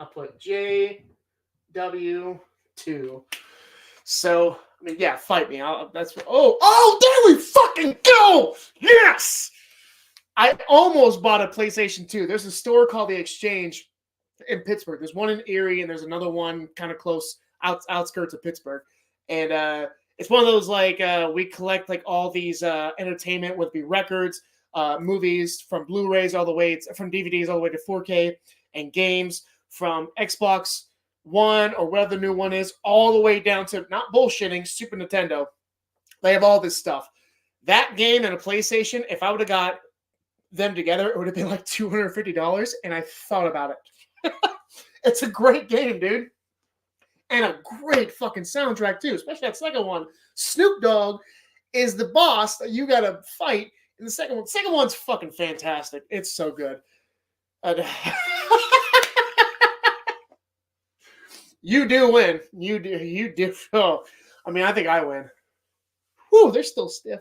I'll put JW2. So, I mean, yeah, fight me. There we fucking go! Yes! I almost bought a PlayStation 2. There's a store called The Exchange in Pittsburgh. There's one in Erie, and there's another one kind of close outskirts of Pittsburgh. And it's one of those, like, we collect like all these entertainment, whether it be records, movies, from Blu-rays all the way, from DVDs all the way to 4K, and games from Xbox One or whatever the new one is, all the way down to, not bullshitting, Super Nintendo. They have all this stuff. That game and a PlayStation, if I would have got them together, it would have been like $250, and I thought about it. It's a great game, dude. And a great fucking soundtrack, too, especially that second one. Snoop Dogg is the boss that you gotta fight in the second one. The second one's fucking fantastic. It's so good. You do win. You do. Oh, I mean, I think I win. Whew, they're still stiff.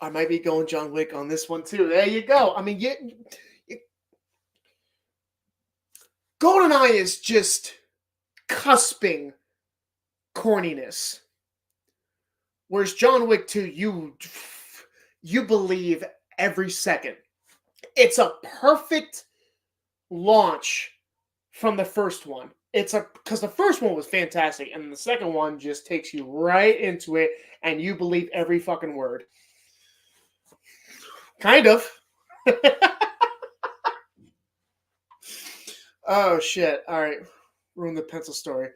I might be going John Wick on this one, too. There you go. I mean, GoldenEye is just cusping corniness. Whereas John Wick 2, you believe every second. It's a perfect launch from the first one. Because the first one was fantastic, and the second one just takes you right into it, and you believe every fucking word. Kind of. Oh, shit. All right. Ruin the pencil story.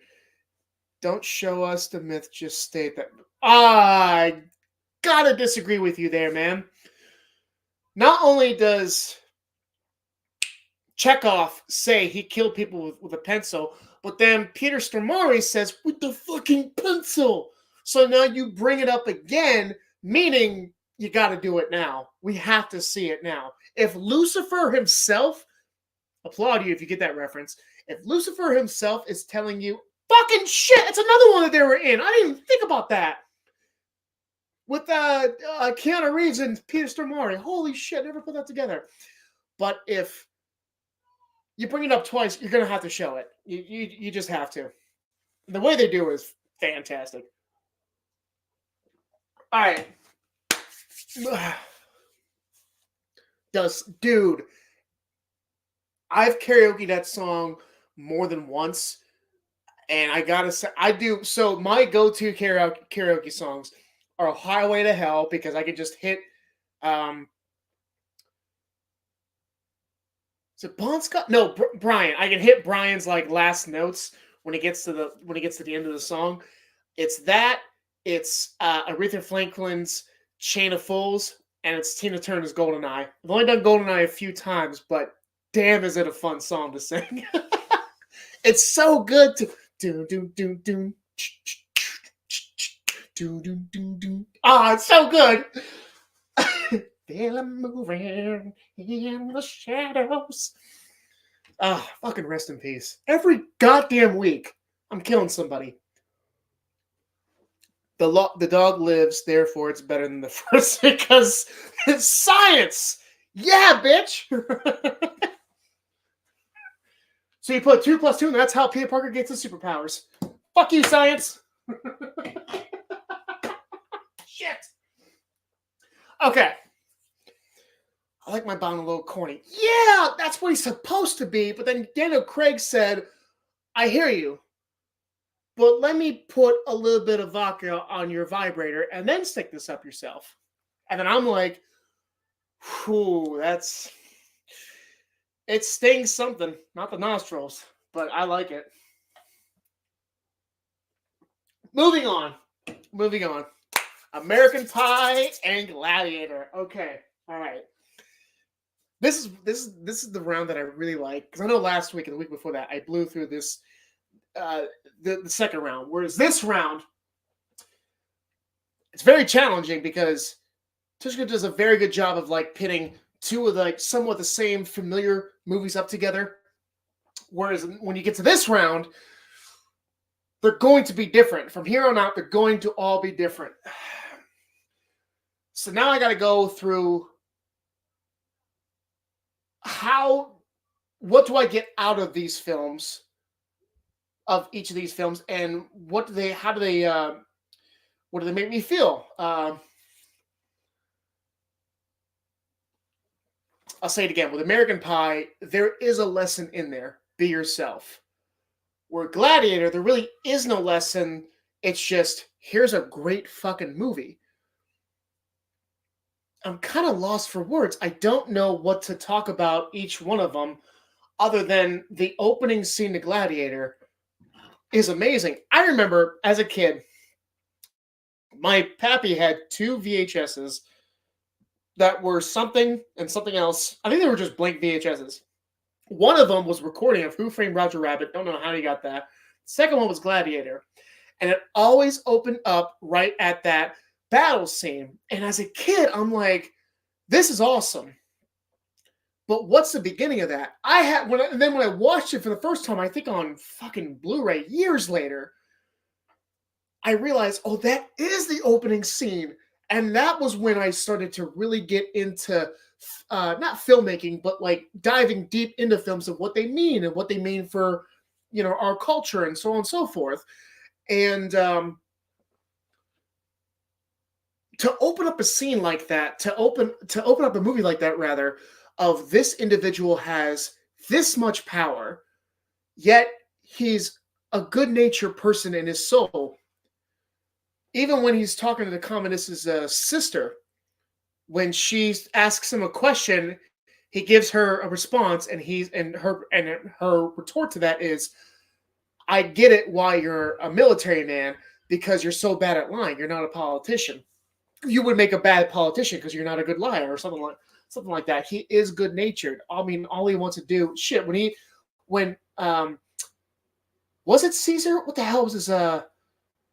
Don't show us the myth, just state that. I gotta disagree with you there, man. Not only does Chekhov say he killed people with a pencil, but then Peter Stormare says, with the fucking pencil. So now you bring it up again, meaning you gotta do it now. We have to see it now. If Lucifer himself, applaud you if you get that reference, if Lucifer himself is telling you, fucking shit, it's another one that they were in. I didn't even think about that. With Keanu Reeves and Peter Stormare. Holy shit, never put that together. But if you bring it up twice, you're going to have to show it. You just have to. The way they do it is fantastic. All right. Dude, I've karaoke'd that song more than once. And I gotta say, I do. So my go-to karaoke songs are Highway to Hell, because I can just hit. Is it Bon Scott? No, Brian. I can hit Brian's like last notes when he gets to the end of the song. It's that. It's Aretha Franklin's Chain of Fools, and it's Tina Turner's GoldenEye. I've only done GoldenEye a few times, but damn, is it a fun song to sing. It's so good to. Ah, it's so good. Feel them moving in the shadows. Ah, fucking rest in peace. Every goddamn week, I'm killing somebody. The dog lives, therefore it's better than the first, because it's science. Yeah, bitch. So you put 2 + 2, and that's how Peter Parker gets his superpowers. Fuck you, science. Shit. Okay. I like my Bond a little corny. Yeah, that's what he's supposed to be. But then Daniel Craig said, I hear you, but let me put a little bit of vodka on your vibrator and then stick this up yourself. And then I'm like, whew, that's... It stings something, not the nostrils, but I like it. Moving on. American Pie and Gladiator. Okay, all right. This is the round that I really like, because I know last week and the week before that I blew through this the second round. Whereas this round, it's very challenging because Tvshka does a very good job of like pitting two of like somewhat the same familiar movies up together. Whereas when you get to this round, they're going to be different. From here on out, they're going to all be different. So now I got to go through what do I get out of these films, of each of these films, and what do they make me feel? I'll say it again. With American Pie, there is a lesson in there. Be yourself. Where Gladiator, there really is no lesson. It's just, here's a great fucking movie. I'm kind of lost for words. I don't know what to talk about each one of them, other than the opening scene to Gladiator is amazing. I remember as a kid, my pappy had 2 VHSs. that were something and something else. I think they were just blank VHSs. One of them was recording of Who Framed Roger Rabbit. Don't know how he got that. The second one was Gladiator. And it always opened up right at that battle scene. And as a kid, I'm like, this is awesome. But what's the beginning of that? And then when I watched it for the first time, I think on fucking Blu-ray years later, I realized, oh, that is the opening scene. And that was when I started to really get into not filmmaking, but like diving deep into films of what they mean and what they mean for, you know, our culture and so on and so forth. And to open up a scene like that, to open up a movie like that, rather, of this individual has this much power, yet he's a good-natured person in his soul. Even when he's talking to the communist's sister, when she asks him a question, he gives her a response, and her retort to that is, I get it why you're a military man, because you're so bad at lying. You're not a politician. You would make a bad politician because you're not a good liar or something like that. He is good natured. I mean, all he wants to do, shit. When was it Caesar? What the hell was his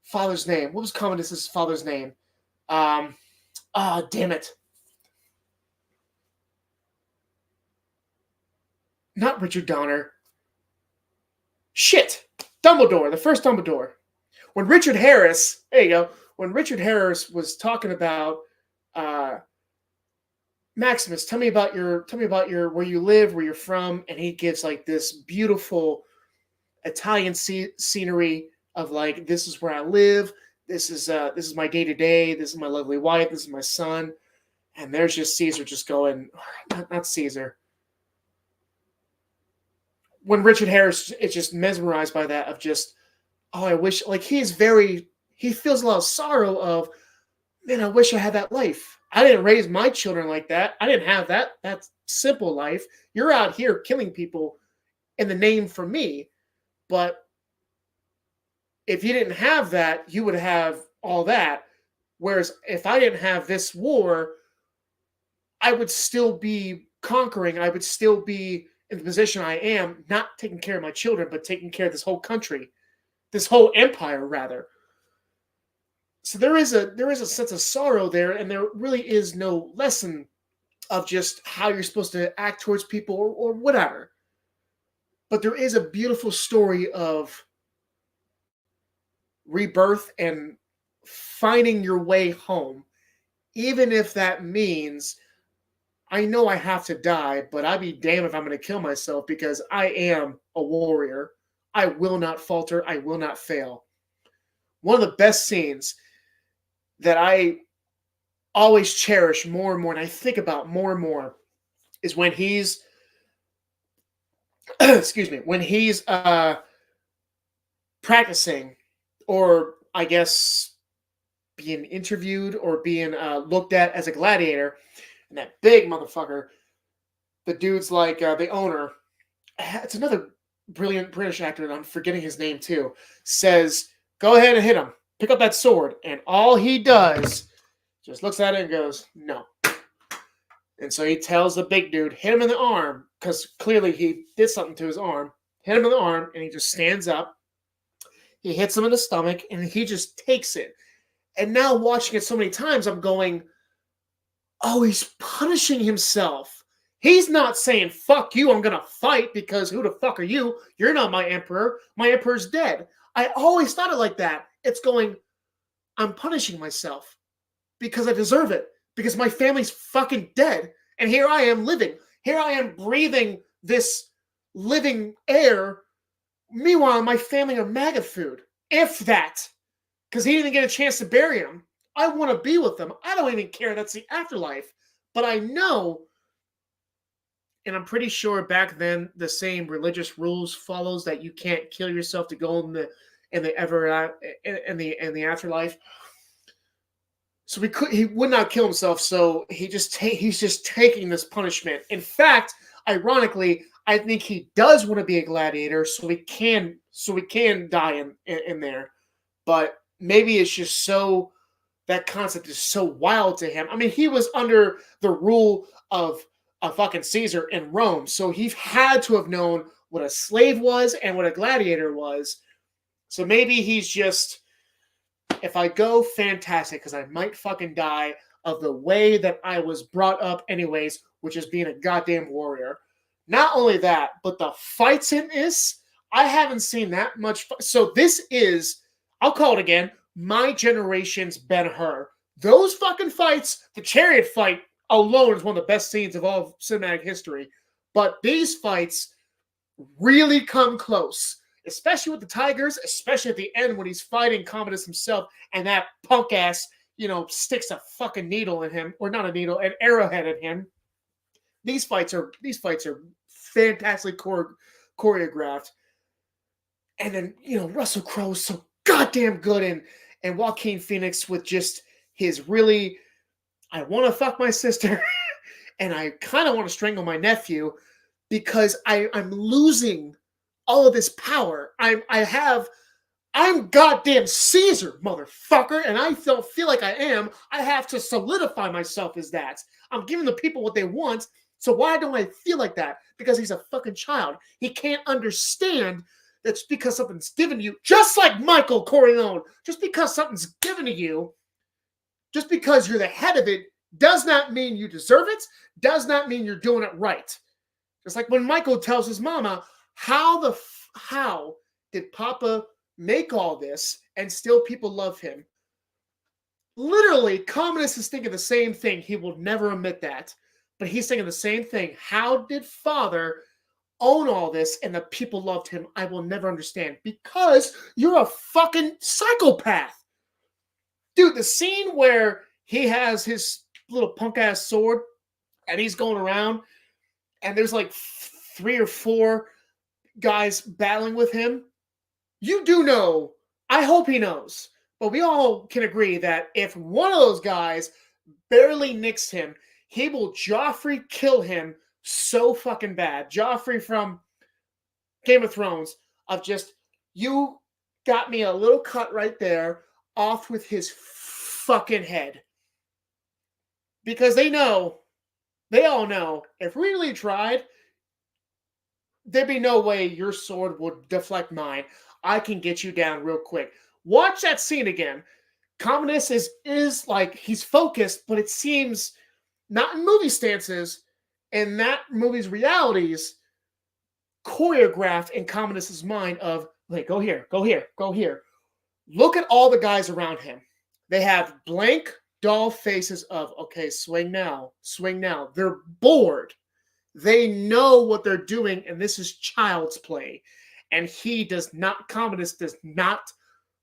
father's name? What was Commodus's father's name? Damn it. Not Richard Donner. Shit. Dumbledore, the first Dumbledore. When Richard Harris, there you go. When Richard Harris was talking about Maximus, tell me about your where you live, where you're from, and he gives like this beautiful Italian scenery of like, this is where I live, this is my day to day, this is my lovely wife, this is my son, and there's just Caesar just going, not Caesar. When Richard Harris is just mesmerized by that of just, oh, I wish, like he feels a lot of sorrow of, man, I wish I had that life. I didn't raise my children like that. I didn't have that simple life. You're out here killing people in the name for me. But if you didn't have that, you would have all that. Whereas if I didn't have this war, I would still be conquering. I would still be in the position I am, not taking care of my children, but taking care of this whole country, this whole empire, rather. So there is a sense of sorrow there, and there really is no lesson of just how you're supposed to act towards people or whatever. But there is a beautiful story of rebirth and finding your way home, even if that means, I know I have to die, but I'd be damned if I'm going to kill myself, because I am a warrior. I will not falter. I will not fail. One of the best scenes that I always cherish more and more, and I think about more and more, is when he's when he's practicing, or I guess being interviewed or being looked at as a gladiator. And that big motherfucker, the dude's like the owner, it's another brilliant British actor, and I'm forgetting his name too, says, go ahead and hit him. Pick up that sword. And all he does, just looks at it and goes, no. And so he tells the big dude, hit him in the arm, because clearly he did something to his arm. Hit him in the arm, and he just stands up. He hits him in the stomach, and he just takes it. And now watching it so many times, I'm going, oh, he's punishing himself. He's not saying, fuck you, I'm going to fight, because who the fuck are you? You're not my emperor. My emperor's dead. I always thought it like that. It's going, I'm punishing myself because I deserve it, because my family's fucking dead. And here I am living. Here I am breathing this living air. Meanwhile, my family are maggot food. If that. Because he didn't get a chance to bury him. I want to be with them. I don't even care. That's the afterlife. But I know, and I'm pretty sure back then the same religious rules follows, that you can't kill yourself to go in the afterlife. So he would not kill himself. So he's just taking this punishment. In fact, ironically, I think he does want to be a gladiator, so he can die in there. But maybe it's just so that concept is so wild to him. I mean, he was under the rule of a fucking Caesar in Rome, so he had to have known what a slave was and what a gladiator was. So maybe he's just, if I go, fantastic, because I might fucking die of the way that I was brought up anyways, which is being a goddamn warrior. Not only that, but the fights in this, I haven't seen that much. So this is, I'll call it again, my generation's Ben-Hur. Those fucking fights, the chariot fight alone is one of the best scenes of all of cinematic history. But these fights really come close, especially with the tigers, especially at the end when he's fighting Commodus himself and that punk ass, sticks a fucking needle in him, or not a needle, an arrowhead at him. These fights are fantastically choreographed. And then, Russell Crowe's so goddamn good, and Joaquin Phoenix with just his really, I want to fuck my sister and I kind of want to strangle my nephew because I'm losing all of this power. I'm goddamn Caesar, motherfucker, and I don't feel like I am. I have to solidify myself as that. I'm giving the people what they want, so why don't I feel like that? Because he's a fucking child. He can't understand that's because something's given to you, just like Michael Corleone. Just because something's given to you, just because you're the head of it, does not mean you deserve it, does not mean you're doing it right. Just like when Michael tells his mama, how did Papa make all this and still people love him? Literally, Commodus is thinking the same thing. He will never admit that. But he's thinking the same thing. How did Father own all this and the people loved him? I will never understand. Because you're a fucking psychopath. Dude, the scene where he has his little punk-ass sword and he's going around and there's like 3 or 4 guys battling with him. You do know, I hope he knows, but we all can agree that if one of those guys barely nicks him, he will Joffrey kill him so fucking bad. Joffrey from Game of Thrones, of just, you got me a little cut right there, off with his fucking head. Because they all know, if we really tried, there'd be no way your sword would deflect mine. I can get you down real quick. Watch that scene again. Commodus is like, he's focused, but it seems not in movie stances, in that movie's realities, choreographed in Commodus's mind of, like, go here, go here, go here. Look at all the guys around him. They have blank, dull faces of, okay, swing now, swing now. They're bored. They know what they're doing, and this is child's play. And Commodus does not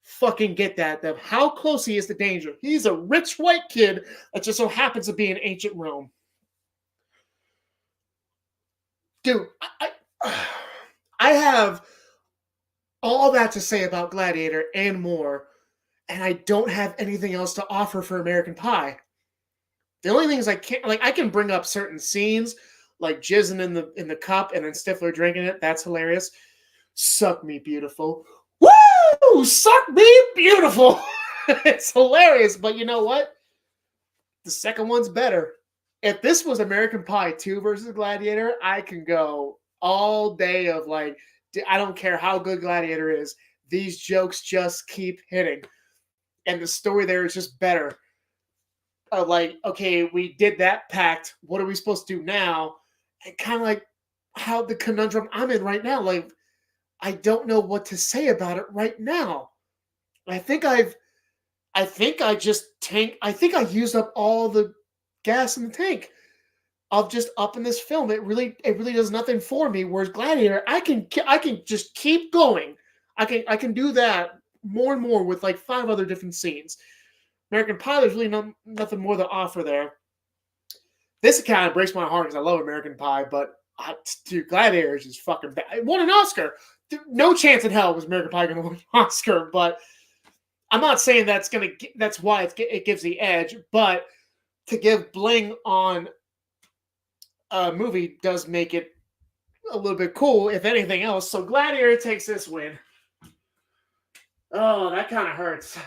fucking get that of how close he is to danger. He's a rich white kid that just so happens to be in ancient Rome. Dude, I have all that to say about Gladiator and more, and I don't have anything else to offer for American Pie. The only thing is I can bring up certain scenes, like jizzing in the cup and then Stifler drinking it. That's hilarious. Suck me beautiful. Woo! Suck me beautiful. It's hilarious, but you know what? The second one's better. If this was American Pie 2 versus Gladiator, I can go all day of like, I don't care how good Gladiator is. These jokes just keep hitting. And the story there is just better. Like, okay, we did that pact. What are we supposed to do now? And kind of like how the conundrum I'm in right now. Like, I don't know what to say about it right now. I think I used up all the gas in the tank of just up in this film. It really does nothing for me. Whereas Gladiator, I can just keep going. I can do that more and more with like 5 other different scenes. American Pie, there's really nothing more to offer there. This kind of breaks my heart because I love American Pie, but dude, Gladiator is just fucking bad. It won an Oscar. No chance in hell was American Pie going to win an Oscar, but I'm not saying that's why it gives the edge, but to give bling on a movie does make it a little bit cool, if anything else. So Gladiator takes this win. Oh, that kind of hurts.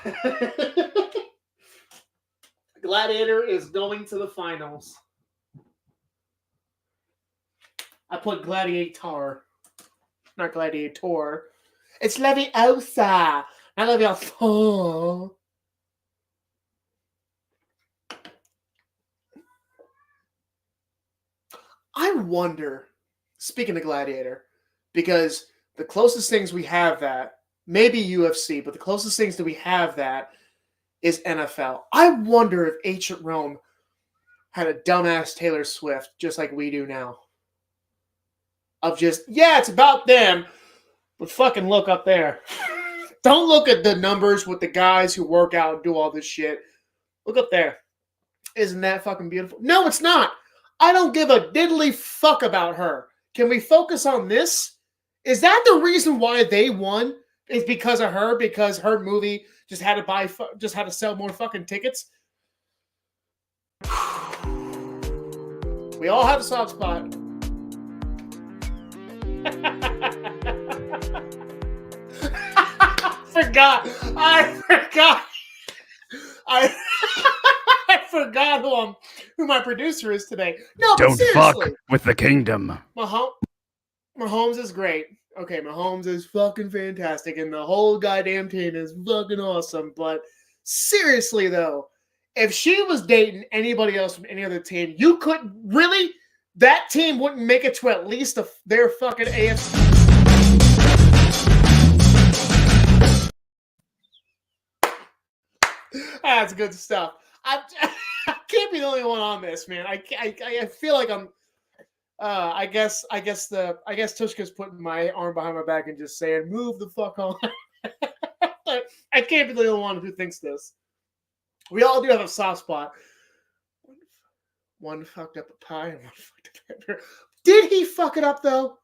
Gladiator is going to the finals. I put Gladiator, not Gladiator. It's Leviosa, not Leviosa. I wonder, speaking of Gladiator, because the closest things we have that, maybe UFC, but the closest things that we have that is NFL. I wonder if ancient Rome had a dumbass Taylor Swift, just like we do now. Of just, yeah, it's about them, but fucking look up there. Don't look at the numbers with the guys who work out and do all this shit. Look up there. Isn't that fucking beautiful? No, it's not. I don't give a diddly fuck about her. Can we focus on this? Is that the reason why they won? Is because of her? Because her movie just had to sell more fucking tickets? We all have a soft spot. I forgot who my producer is today. No, but Don't fuck seriously. with the kingdom. Mahomes is great. Okay, Mahomes is fucking fantastic, and the whole goddamn team is fucking awesome. But seriously, though, if she was dating anybody else from any other team, you couldn't really. That team wouldn't make it to at least their fucking AFC. That's good stuff. I can't be the only one on this, man. I feel like I'm. I guess Tvshka's putting my arm behind my back and just saying, "Move the fuck on." I can't be the only one who thinks this. We all do have a soft spot. One fucked up a pie and one fucked up a pepper. Did he fuck it up though?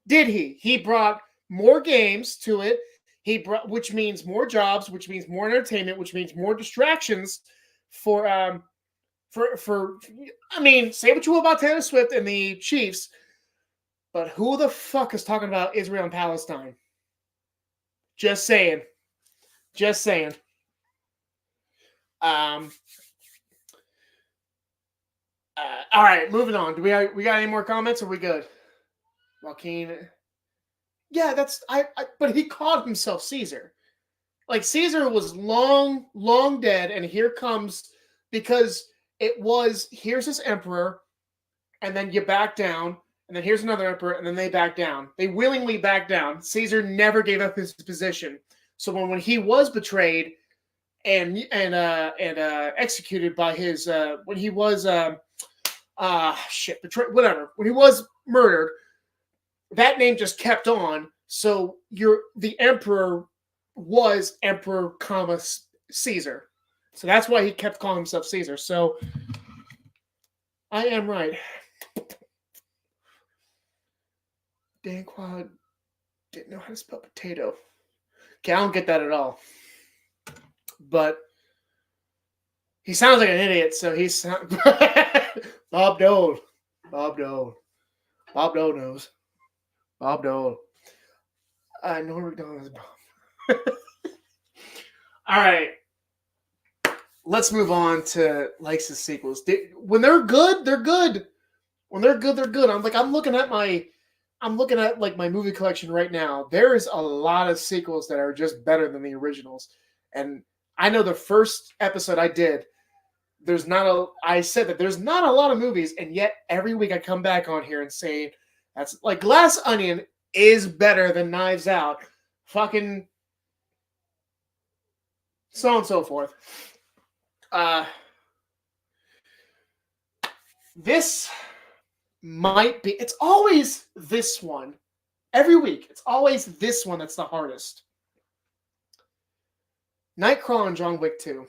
Did he? He brought more games to it. Which means more jobs, which means more entertainment, which means more distractions for I mean, say what you will about Taylor Swift and the Chiefs, but who the fuck is talking about Israel and Palestine? Just saying. Just saying. All right, moving on. We got any more comments? Or are we good? Joaquin. Yeah, but he called himself Caesar. Like Caesar was long dead, and here comes because it was here's this emperor, and then you back down, and then here's another emperor, and then they back down. They willingly back down. Caesar never gave up his position. So when he was betrayed and executed by his when he was betrayed, whatever, when he was murdered, that name just kept on. So the emperor was Emperor, Caesar. So that's why he kept calling himself Caesar. So I am right. Dan Quad didn't know how to spell potato. Okay, I don't get that at all. But he sounds like an idiot, so he's Bob Dole. Bob Dole knows. Bob Dole. Norm McDonald's Bob. All right. Let's move on to likes and sequels. When they're good, they're good. When they're good, they're good. I'm looking at my movie collection right now. There is a lot of sequels that are just better than the originals. And I know the first episode I did, I said that there's not a lot of movies, and yet every week I come back on here and say that's like Glass Onion is better than Knives Out. Fucking so on and so forth. This might be, it's always this one. Every week, it's always this one that's the hardest. Nightcrawler and John Wick 2.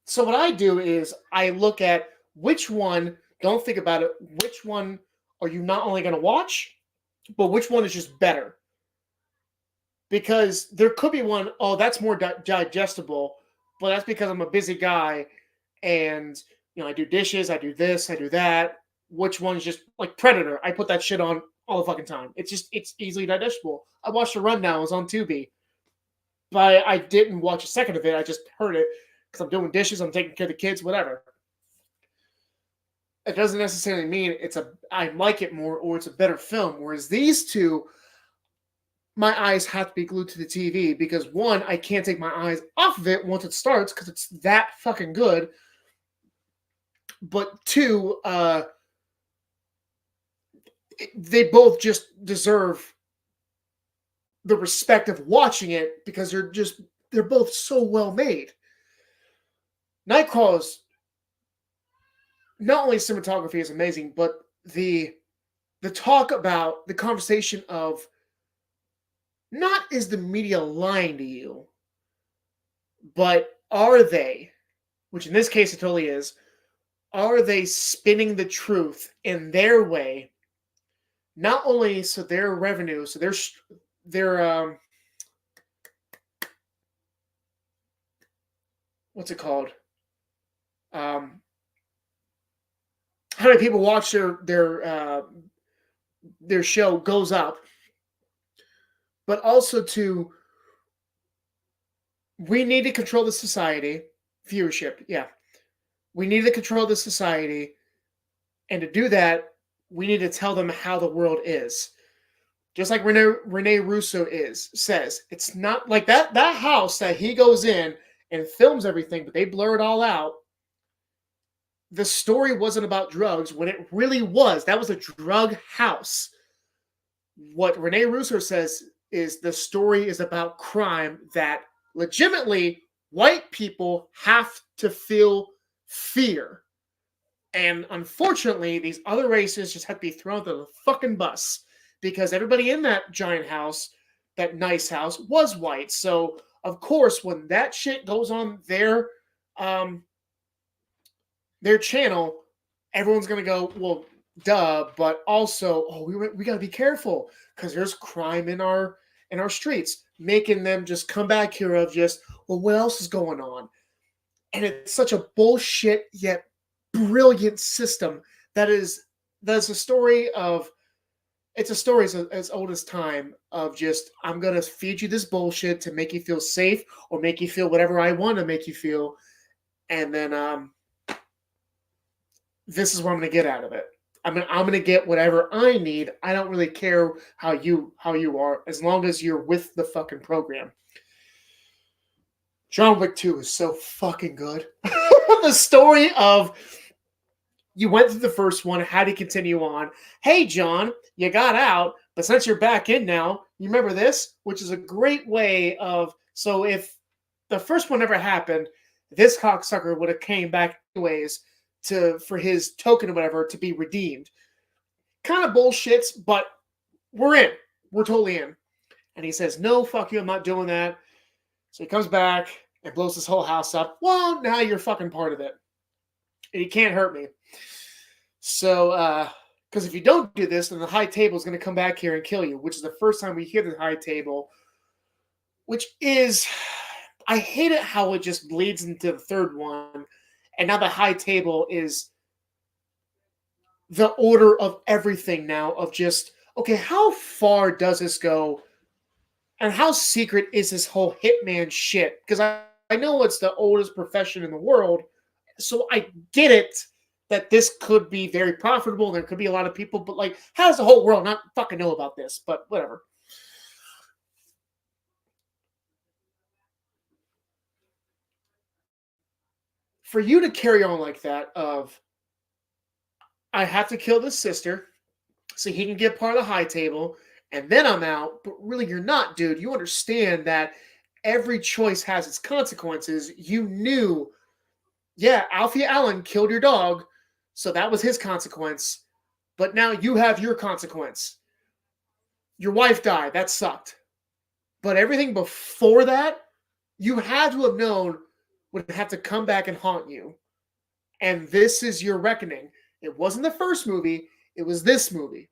So what I do is I look at which one, don't think about it, which one are you not only going to watch, but which one is just better. Because there could be one, that's more digestible, but that's because I'm a busy guy and, I do dishes, I do this, I do that. Which one's just like Predator? I put that shit on all the fucking time. It's easily digestible. I watched The Rundown. It was on Tubi. but I didn't watch a second of it. I just heard it because I'm doing dishes, I'm taking care of the kids, whatever. It doesn't necessarily mean I like it more or it's a better film. Whereas these two, my eyes have to be glued to the TV because one, I can't take my eyes off of it once it starts because it's that fucking good. But two, they both just deserve the respect of watching it because they're both so well made. Nightcrawler's not only cinematography is amazing, but the talk about the conversation of not is the media lying to you, but are they, which in this case it totally is, are they spinning the truth in their way? Not only so their revenue, so their what's it called? How many people watch their show goes up, but also we need to control the society viewership. Yeah, we need to control the society, and to do that, we need to tell them how the world is. Just like Rene Russo says, it's not like that house that he goes in and films everything, but they blur it all out. The story wasn't about drugs when it really was. That was a drug house. What Rene Russo says is the story is about crime that legitimately white people have to feel fear. And unfortunately, these other races just have to be thrown under the fucking bus because everybody in that giant house, that nice house, was white. So, of course, when that shit goes on their channel, everyone's going to go, well, duh, but also, oh, we got to be careful because there's crime in our streets, making them just come back here of just, well, what else is going on? And it's such a bullshit yet brilliant system that's a story of, it's a story as old as time of just, I'm going to feed you this bullshit to make you feel safe or make you feel whatever I want to make you feel. And then this is what I'm going to get out of it. I'm going to get whatever I need. I don't really care how you are as long as you're with the fucking program. John Wick 2 is so fucking good. The story of you went through the first one, how do you continue on? Hey, John, you got out, but since you're back in now, you remember this? Which is a great way of, so if the first one never happened, this cocksucker would have came back anyways for his token or whatever to be redeemed. Kind of bullshits, but we're in. We're totally in. And he says, no, fuck you, I'm not doing that. So he comes back and blows his whole house up. Well, now you're fucking part of it. And you can't hurt me. So, because if you don't do this, then the high table is going to come back here and kill you, which is the first time we hear the high table, which is, I hate it how it just bleeds into the third one. And now the high table is the order of everything now of just, okay, how far does this go? And how secret is this whole hitman shit? Because I know it's the oldest profession in the world, so I get it that this could be very profitable. There could be a lot of people, but like, how does the whole world not fucking know about this? But whatever. For you to carry on like that of, I have to kill this sister so he can get part of the high table, and then I'm out. But really, you're not, dude. You understand that every choice has its consequences. You knew, yeah, Alfie Allen killed your dog, so that was his consequence. But now you have your consequence. Your wife died. That sucked. But everything before that, you had to have known would have to come back and haunt you. And this is your reckoning. It wasn't the first movie. It was this movie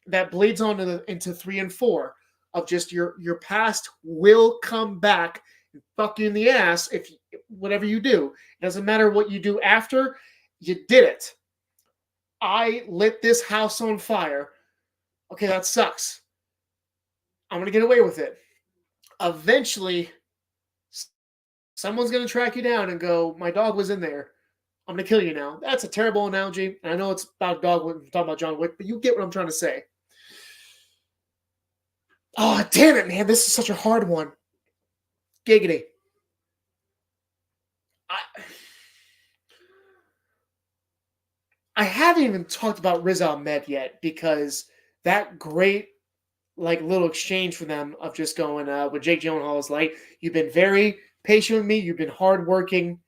that bleeds on into 3 and 4 of just your past will come back and fuck you in the ass if whatever you do. It doesn't matter what you do after. You did it. I lit this house on fire. Okay, that sucks. I'm going to get away with it. Eventually, Someone's going to track you down and go, my dog was in there. I'm going to kill you now. That's a terrible analogy. And I know it's about a dog when we're talking about John Wick, but you get what I'm trying to say. Oh, damn it, man. This is such a hard one. Giggity. I haven't even talked about Riz Ahmed yet because that great little exchange for them of just going with Jake Gyllenhaal is like, you've been very patient with me. You've been hardworking.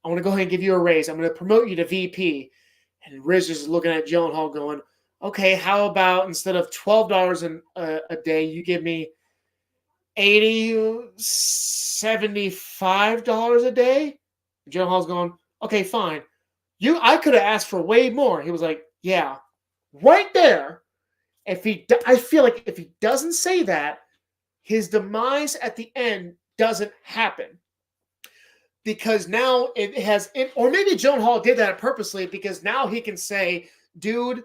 I want to go ahead and give you a raise. I'm going to promote you to VP. And Riz is looking at Gyllenhaal going, okay, how about instead of $12 a day, you give me $80, $75 a day? And Gyllenhaal's going, okay, fine. I could have asked for way more. He was like, yeah, right there. I feel like if he doesn't say that, his demise at the end doesn't happen. Because now or maybe Gyllenhaal did that purposely because now he can say, dude,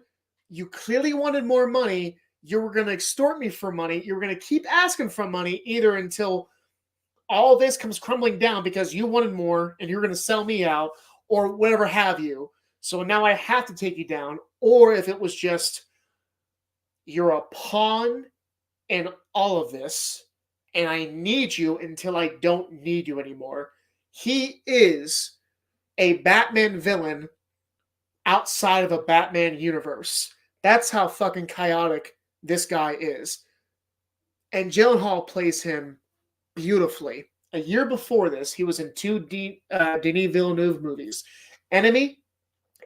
you clearly wanted more money. You were going to extort me for money. You were going to keep asking for money either until all this comes crumbling down because you wanted more and you're going to sell me out or whatever have you. So now I have to take you down. Or if it was just, you're a pawn in all of this and I need you until I don't need you anymore. He is a Batman villain outside of a Batman universe. That's how fucking chaotic this guy is. And Gyllenhaal plays him beautifully. A year before this, he was in two Denis Villeneuve movies, Enemy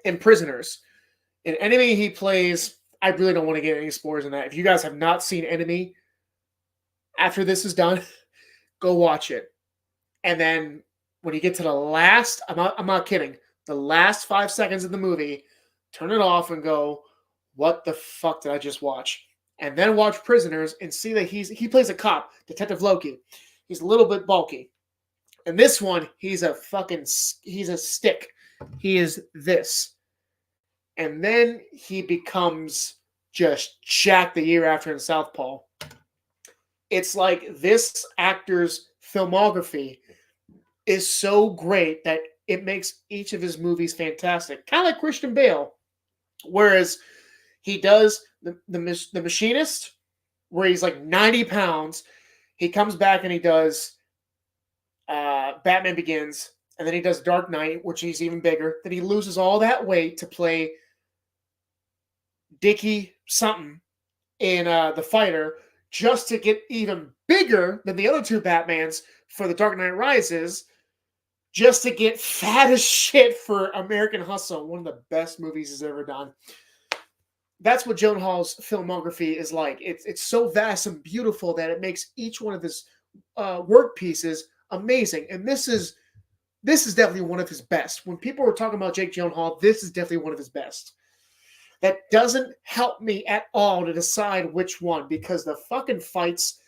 and Prisoners. In Enemy, he plays... I really don't want to get any spoilers on that. If you guys have not seen Enemy, after this is done, go watch it. And then when you get to the last... I'm not kidding. The last 5 seconds of the movie, turn it off and go, what the fuck did I just watch? And then watch Prisoners and see that he plays a cop, Detective Loki. He's a little bit bulky. And this one, he's a stick. He is this. And then he becomes just Jack the year after in Southpaw. It's like this actor's filmography is so great that it makes each of his movies fantastic. Kind of like Christian Bale. Whereas he does the Machinist, where he's like 90 pounds. He comes back and he does Batman Begins. And then he does Dark Knight, which he's even bigger. Then he loses all that weight to play Dickie something in The Fighter, just to get even bigger than the other two Batmans for The Dark Knight Rises, just to get fat as shit for American Hustle, one of the best movies he's ever done. That's what Gyllenhaal's filmography is like. It's so vast and beautiful that it makes each one of his work pieces amazing. And this is definitely one of his best. When people were talking about Jake Gyllenhaal, this is definitely one of his best. That doesn't help me at all to decide which one, because the fucking fights,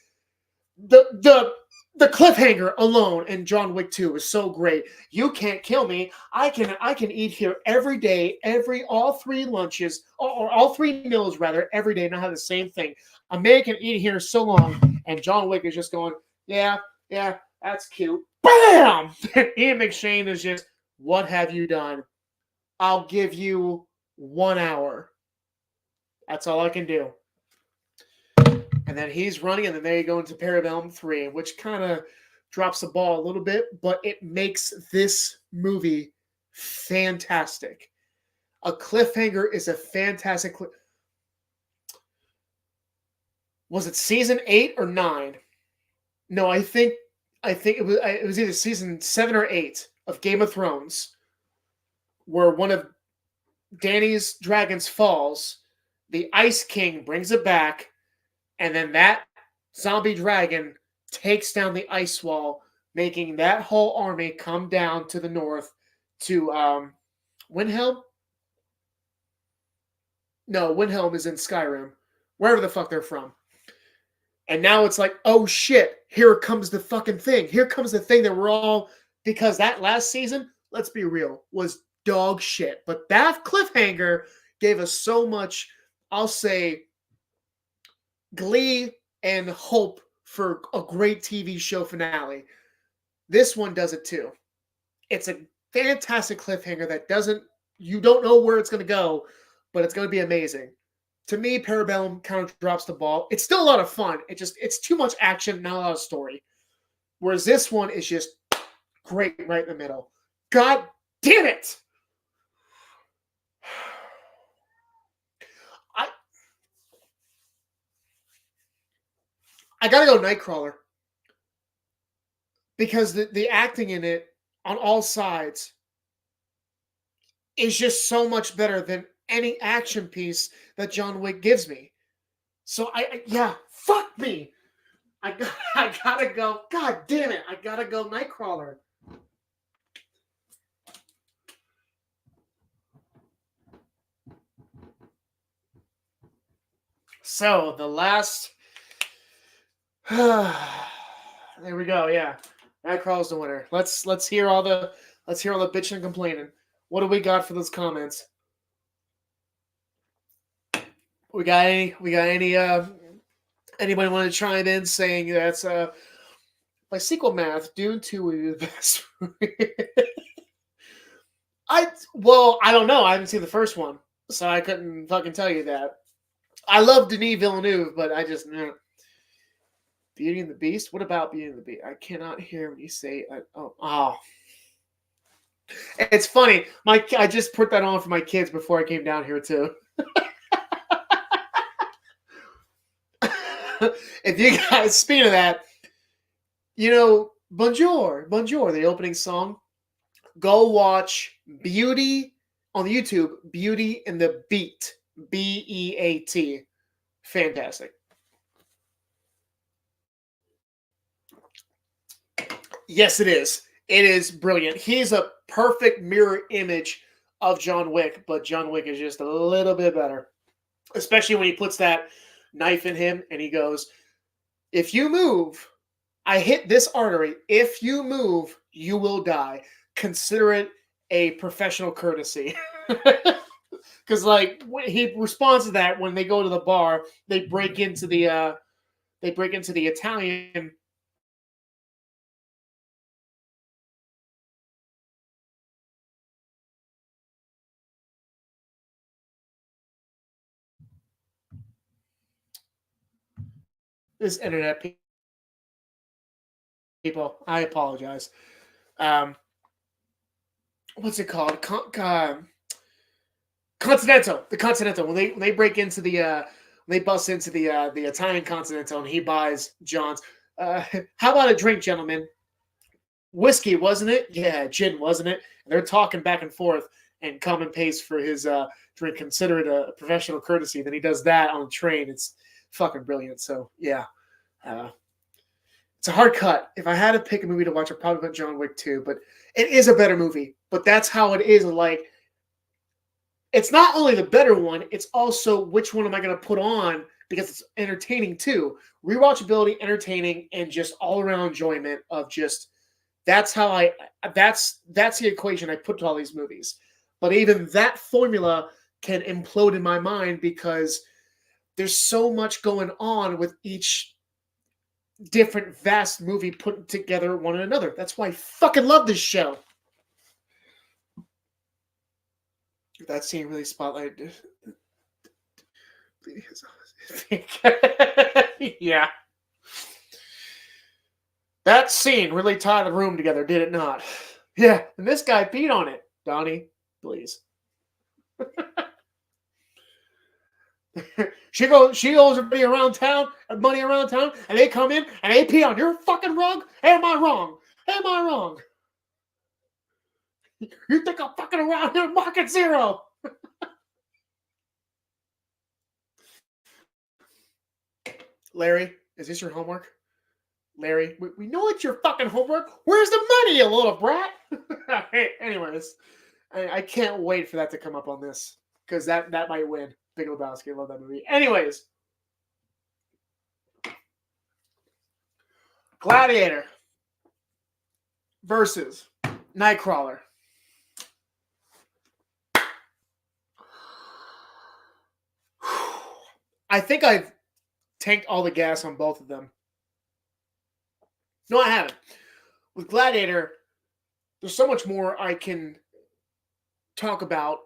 the cliffhanger alone in John Wick 2 is so great. You can't kill me. I can eat here every day, all three lunches, or all three meals rather, every day, and I have the same thing. A man can eat here so long, and John Wick is just going, yeah, that's cute. Bam! Ian McShane is just, what have you done? I'll give you 1 hour. That's all I can do. And then he's running, and then there you go into Parabellum 3, which kind of drops the ball a little bit, but it makes this movie fantastic. A cliffhanger is a fantastic Was it season 8 or 9? No, I think it was either season 7 or 8 of Game of Thrones, where one of Dany's dragons falls, the Ice King brings it back, and then that zombie dragon takes down the ice wall, making that whole army come down to the north to Windhelm? No, Windhelm is in Skyrim. Wherever the fuck they're from. And now it's like, oh shit, here comes the fucking thing. Here comes the thing that we're all... Because that last season, let's be real, was dog shit. But that cliffhanger gave us so much, I'll say, glee and hope for a great TV show finale. This one does it too. It's a fantastic cliffhanger that you don't know where it's going to go, but it's going to be amazing. To me, Parabellum kind of drops the ball. It's still a lot of fun. It's too much action, not a lot of story. Whereas this one is just great right in the middle. God damn it! I gotta go Nightcrawler. Because the acting in it on all sides is just so much better than any action piece that John Wick gives me. So fuck me. I gotta go. God damn it. I gotta go Nightcrawler. So the last there we go, yeah. Nightcrawler's the winner. Let's hear all the bitching and complaining. What do we got for those comments? We got any anybody want to chime in saying that's by sequel math, Dune 2 would be the best movie? I don't know. I haven't seen the first one, so I couldn't fucking tell you that. I love Denis Villeneuve, but I just Beauty and the Beast? What about Beauty and the Beast? I cannot hear when you say It's funny. I just put that on for my kids before I came down here too. If you guys, speaking of that, Bonjour, the opening song. Go watch Beauty on YouTube. Beauty and the Beat. Beat. Fantastic. Yes, it is. It is brilliant. He's a perfect mirror image of John Wick, but John Wick is just a little bit better. Especially when he puts that knife in him and he goes, if you move, I hit this artery. If you move, you will die. Consider it a professional courtesy. Because he responds to that when they go to the bar, they break into the Italian. This internet people, I apologize. What's it called? Continental. The Continental. When they break into they bust into the Italian Continental, and he buys John's. How about a drink, gentlemen? Whiskey, wasn't it? Yeah, gin, wasn't it? And they're talking back and forth, and Common pays for his drink. Consider it a professional courtesy. Then he does that on the train. It's fucking brilliant. So yeah, it's a hard cut. If I had to pick a movie to watch, I'd probably put John Wick 2. But it is a better movie. But that's how it is. It's not only the better one, it's also which one am I going to put on, because it's entertaining too. Rewatchability, entertaining, and just all around enjoyment of just. That's how that's the equation I put to all these movies. But even that formula can implode in my mind because there's so much going on with each different vast movie putting together one another. That's why I fucking love this show. That scene really spotlighted. Yeah. That scene really tied the room together, did it not? Yeah, and this guy beat on it. Donnie, please. She owes everybody around town, money around town, and they come in and they pee on your fucking rug? Am I wrong? Am I wrong? You think I'm fucking around here market zero? Larry, is this your homework? Larry, we know it's your fucking homework. Where's the money, you little brat? Hey, anyways, I can't wait for that to come up on this, because that might win. Big Lebowski, I love that movie. Anyways, Gladiator versus Nightcrawler. I think I've tanked all the gas on both of them. No, I haven't. with Gladiator, there's so much more I can talk about.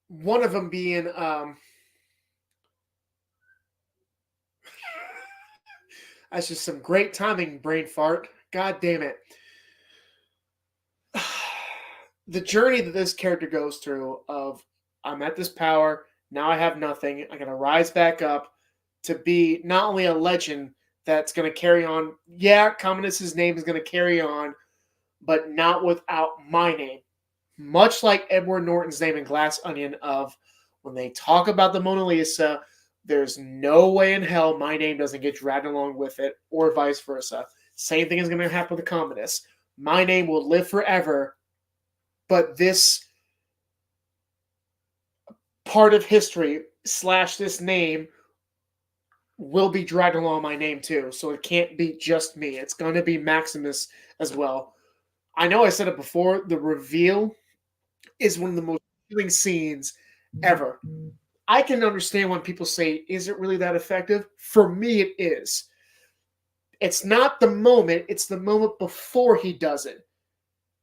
One of them being that's just some great timing, brain fart. God damn it. The journey that this character goes through of I'm at this power, now I have nothing, I'm gonna rise back up to be not only a legend that's gonna carry on. Yeah, Commodus's name is gonna carry on, but not without my name. Much like Edward Norton's name in Glass Onion, of when they talk about the Mona Lisa, there's no way in hell my name doesn't get dragged along with it, or vice versa. Same thing is going to happen with the Commodus. My name will live forever, but this part of history / this name will be dragged along my name too. So it can't be just me. It's going to be Maximus as well. I know I said it before, the reveal is one of the most thrilling scenes ever. I can understand when people say, is it really that effective? For me, it is. It's not the moment, it's the moment before he does it.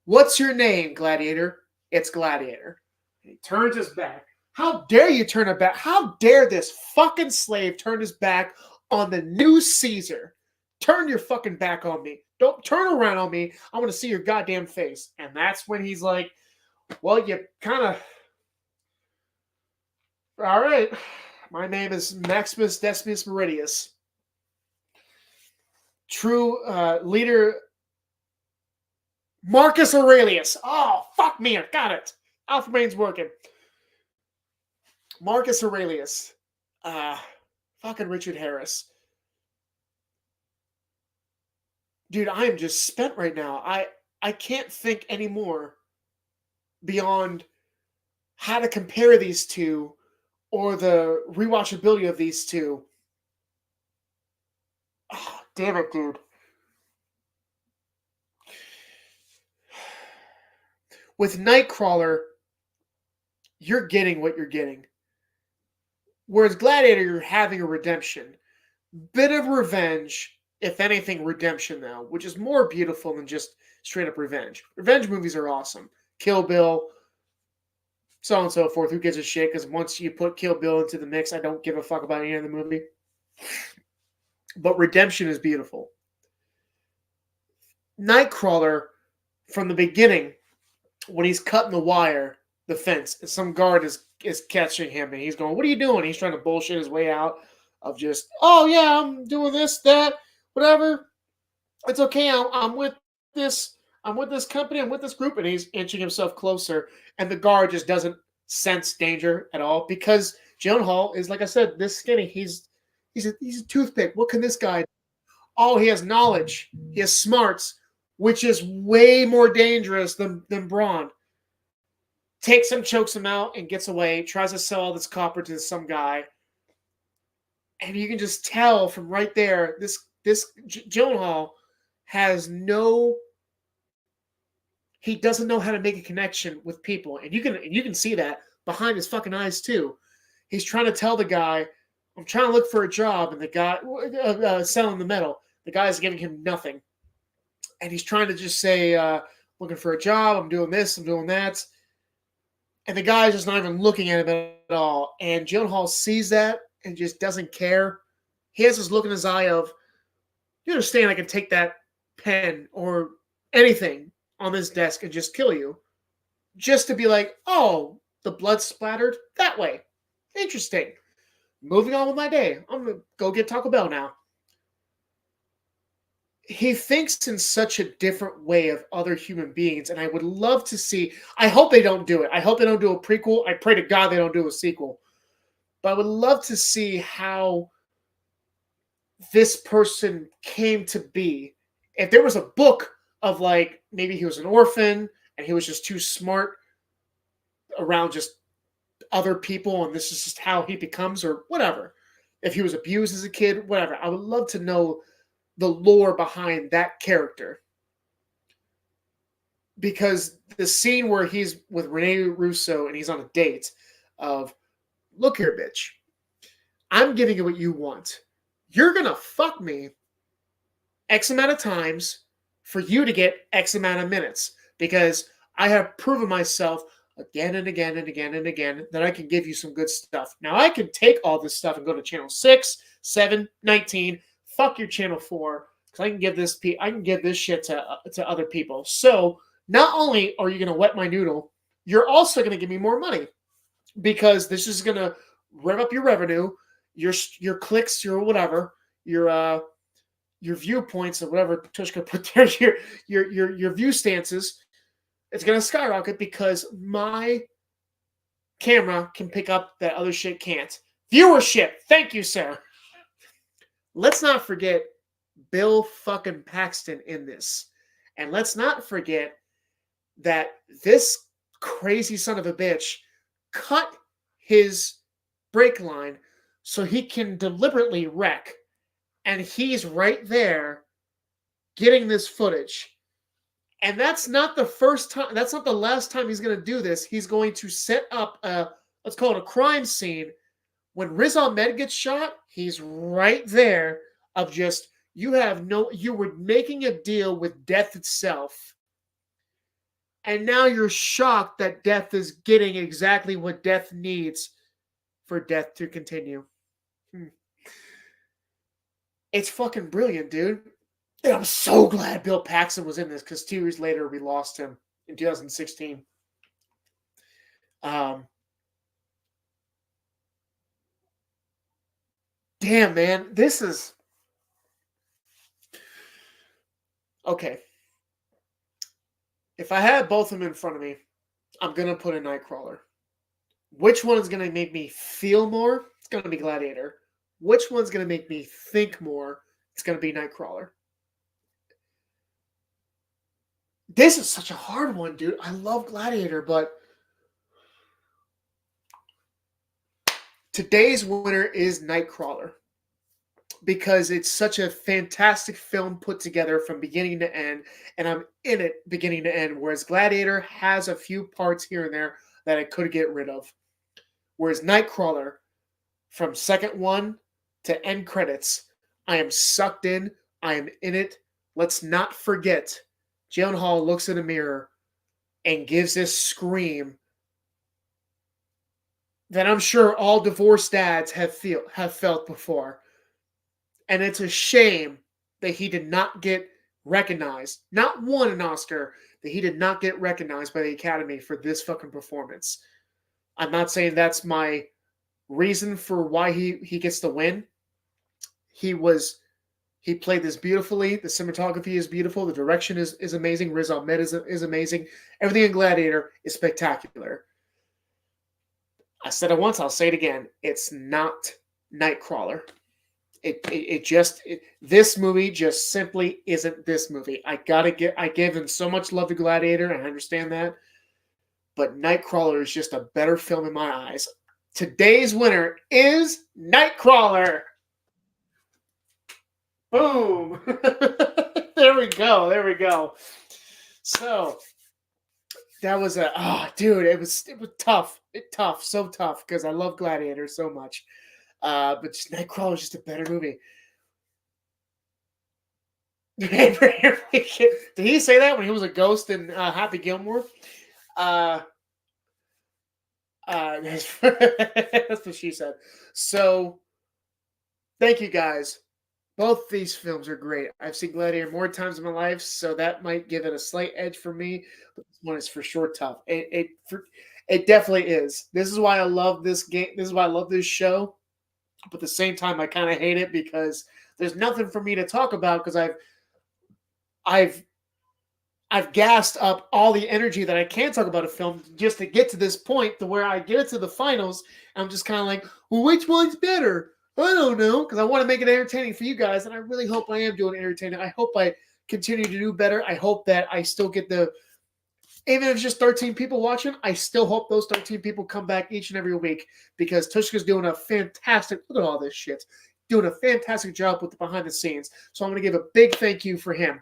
What's your name, Gladiator? It's Gladiator. He turns his back. How dare you turn it back? How dare this fucking slave turn his back on the new Caesar? Turn your fucking back on me. Don't turn around on me. I want to see your goddamn face. And that's when he's like, well, you kind of... All right. My name is Maximus Decimus Meridius. True leader... Marcus Aurelius. Oh, fuck me. I got it. Alpha brain's working. Marcus Aurelius. Fucking Richard Harris. Dude, I am just spent right now. I can't think anymore beyond how to compare these two or the rewatchability of these two. Oh, damn it, dude. With Nightcrawler, you're getting what you're getting. Whereas Gladiator, you're having a redemption. Bit of revenge, if anything, redemption, though, which is more beautiful than just straight up revenge. Revenge movies are awesome. Kill Bill, so on and so forth. Who gives a shit? Because once you put Kill Bill into the mix, I don't give a fuck about any of the movie. But redemption is beautiful. Nightcrawler, from the beginning, when he's cutting the wire, the fence, and some guard is catching him, and he's going, what are you doing? He's trying to bullshit his way out of just, oh yeah, I'm doing this, that, whatever. It's okay. I'm with this company. I'm with this group. And he's inching himself closer. And the guard just doesn't sense danger at all because Gyllenhaal is, like I said, this skinny. He's a toothpick. What can this guy do? Oh, he has knowledge. He has smarts, which is way more dangerous than Braun. Takes him, chokes him out, and gets away. Tries to sell all this copper to some guy. And you can just tell from right there, this Gyllenhaal has he doesn't know how to make a connection with people. And you can see that behind his fucking eyes too. He's trying to tell the guy, I'm trying to look for a job, and the guy selling the metal. The guy's giving him nothing. And he's trying to just say, looking for a job, I'm doing this, I'm doing that. And the guy's just not even looking at him at all. And Gyllenhaal sees that and just doesn't care. He has this look in his eye of, you understand I can take that pen or anything on this desk and just kill you. Just to be like, oh, the blood splattered that way. Interesting. Moving on with my day. I'm going to go get Taco Bell now. He thinks in such a different way of other human beings, and I would love to see. I hope they don't do it. I hope they don't do a prequel. I pray to God they don't do a sequel. But I would love to see how this person came to be. If there was a book of, like, maybe he was an orphan and he was just too smart around just other people, and this is just how he becomes, or whatever. If he was abused as a kid, whatever. I would love to know the lore behind that character. Because the scene where he's with Rene Russo and he's on a date of, look here, bitch, I'm giving you what you want. You're going to fuck me X amount of times. for you to get X amount of minutes, because I have proven myself again and again and again and again that I can give you some good stuff. Now, I can take all this stuff and go to channel 6, 7, 19, fuck your channel 4, because I can give this shit to other people. So not only are you going to wet my noodle, you're also going to give me more money, because this is going to rev up your revenue, your clicks, your whatever, your viewpoints or whatever Tvshka put there, your view stances. It's going to skyrocket because my camera can pick up that other shit can't. Viewership. Thank you, sir. Let's not forget Bill fucking Paxton in this. And let's not forget that this crazy son of a bitch cut his brake line so he can deliberately wreck. And he's right there getting this footage. And that's not the first time, that's not the last time he's going to do this. He's going to set up let's call it a crime scene. When Riz Ahmed gets shot, he's right there of just, you were making a deal with death itself. And now you're shocked that death is getting exactly what death needs for death to continue. It's fucking brilliant, dude. And I'm so glad Bill Paxton was in this, because 2 years later we lost him in 2016. Damn, man. This is... Okay. If I had both of them in front of me, I'm going to put a Nightcrawler. Which one is going to make me feel more? It's going to be Gladiator. Which one's going to make me think more? It's going to be Nightcrawler. This is such a hard one, dude. I love Gladiator, but today's winner is Nightcrawler, because it's such a fantastic film put together from beginning to end, and I'm in it beginning to end, whereas Gladiator has a few parts here and there that I could get rid of. Whereas Nightcrawler, from second one to end credits, I am sucked in. I am in it. Let's not forget, Gyllenhaal looks in a mirror and gives this scream that I'm sure all divorced dads have felt before. And it's a shame that he did not get recognized, not won an Oscar, that he did not get recognized by the Academy for this fucking performance. I'm not saying that's my reason for why he gets the win. He played this beautifully. The cinematography is beautiful. The direction is amazing. Riz Ahmed is amazing. Everything in Gladiator is spectacular. I said it once, I'll say it again. It's not Nightcrawler. This movie just simply isn't this movie. I gave him so much love to Gladiator, and I understand that. But Nightcrawler is just a better film in my eyes. Today's winner is Nightcrawler. Boom. There we go. So that was dude, it was tough. So tough, because I love Gladiator so much. But just Nightcrawler is just a better movie. Did he say that when he was a ghost in Happy Gilmore? That's what she said. So, thank you guys. Both these films are great. I've seen Gladiator more times in my life, so that might give it a slight edge for me. But this one is for sure tough. It definitely is. This is why I love this game. This is why I love this show. But at the same time, I kind of hate it because there's nothing for me to talk about, because I've gassed up all the energy that I can talk about a film just to get to this point, to where I get it to the finals, and I'm just kind of like, well, which one's better? I don't know, because I want to make it entertaining for you guys, and I really hope I am doing entertaining. I hope I continue to do better. I hope that I still get even if it's just 13 people watching, I still hope those 13 people come back each and every week, because Tvshka's doing a fantastic, look at all this shit, doing a fantastic job with the behind the scenes. So I'm going to give a big thank you for him.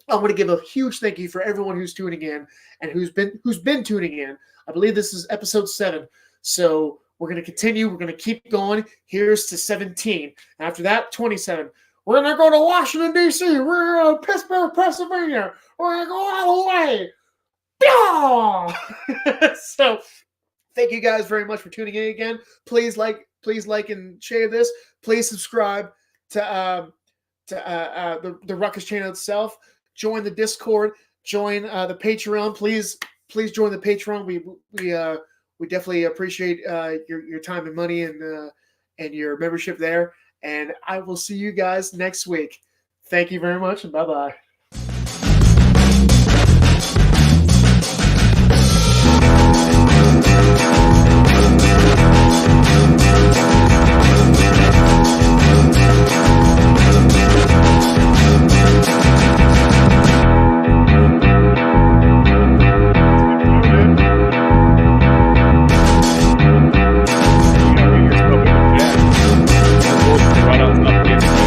I want to give a huge thank you for everyone who's tuning in and who's been tuning in. I believe this is episode 7. So we're going to continue. We're going to keep going. Here's to 17. After that, 27. We're going to go to Washington, D.C. We're going to Pittsburgh, Pennsylvania. We're going to go all the way. So thank you guys very much for tuning in again. Please like and share this. Please subscribe to the Ruckus channel itself. Join the Discord. Join the Patreon. Please join the Patreon. We definitely appreciate your time and money and your membership there. And I will see you guys next week. Thank you very much, and bye-bye.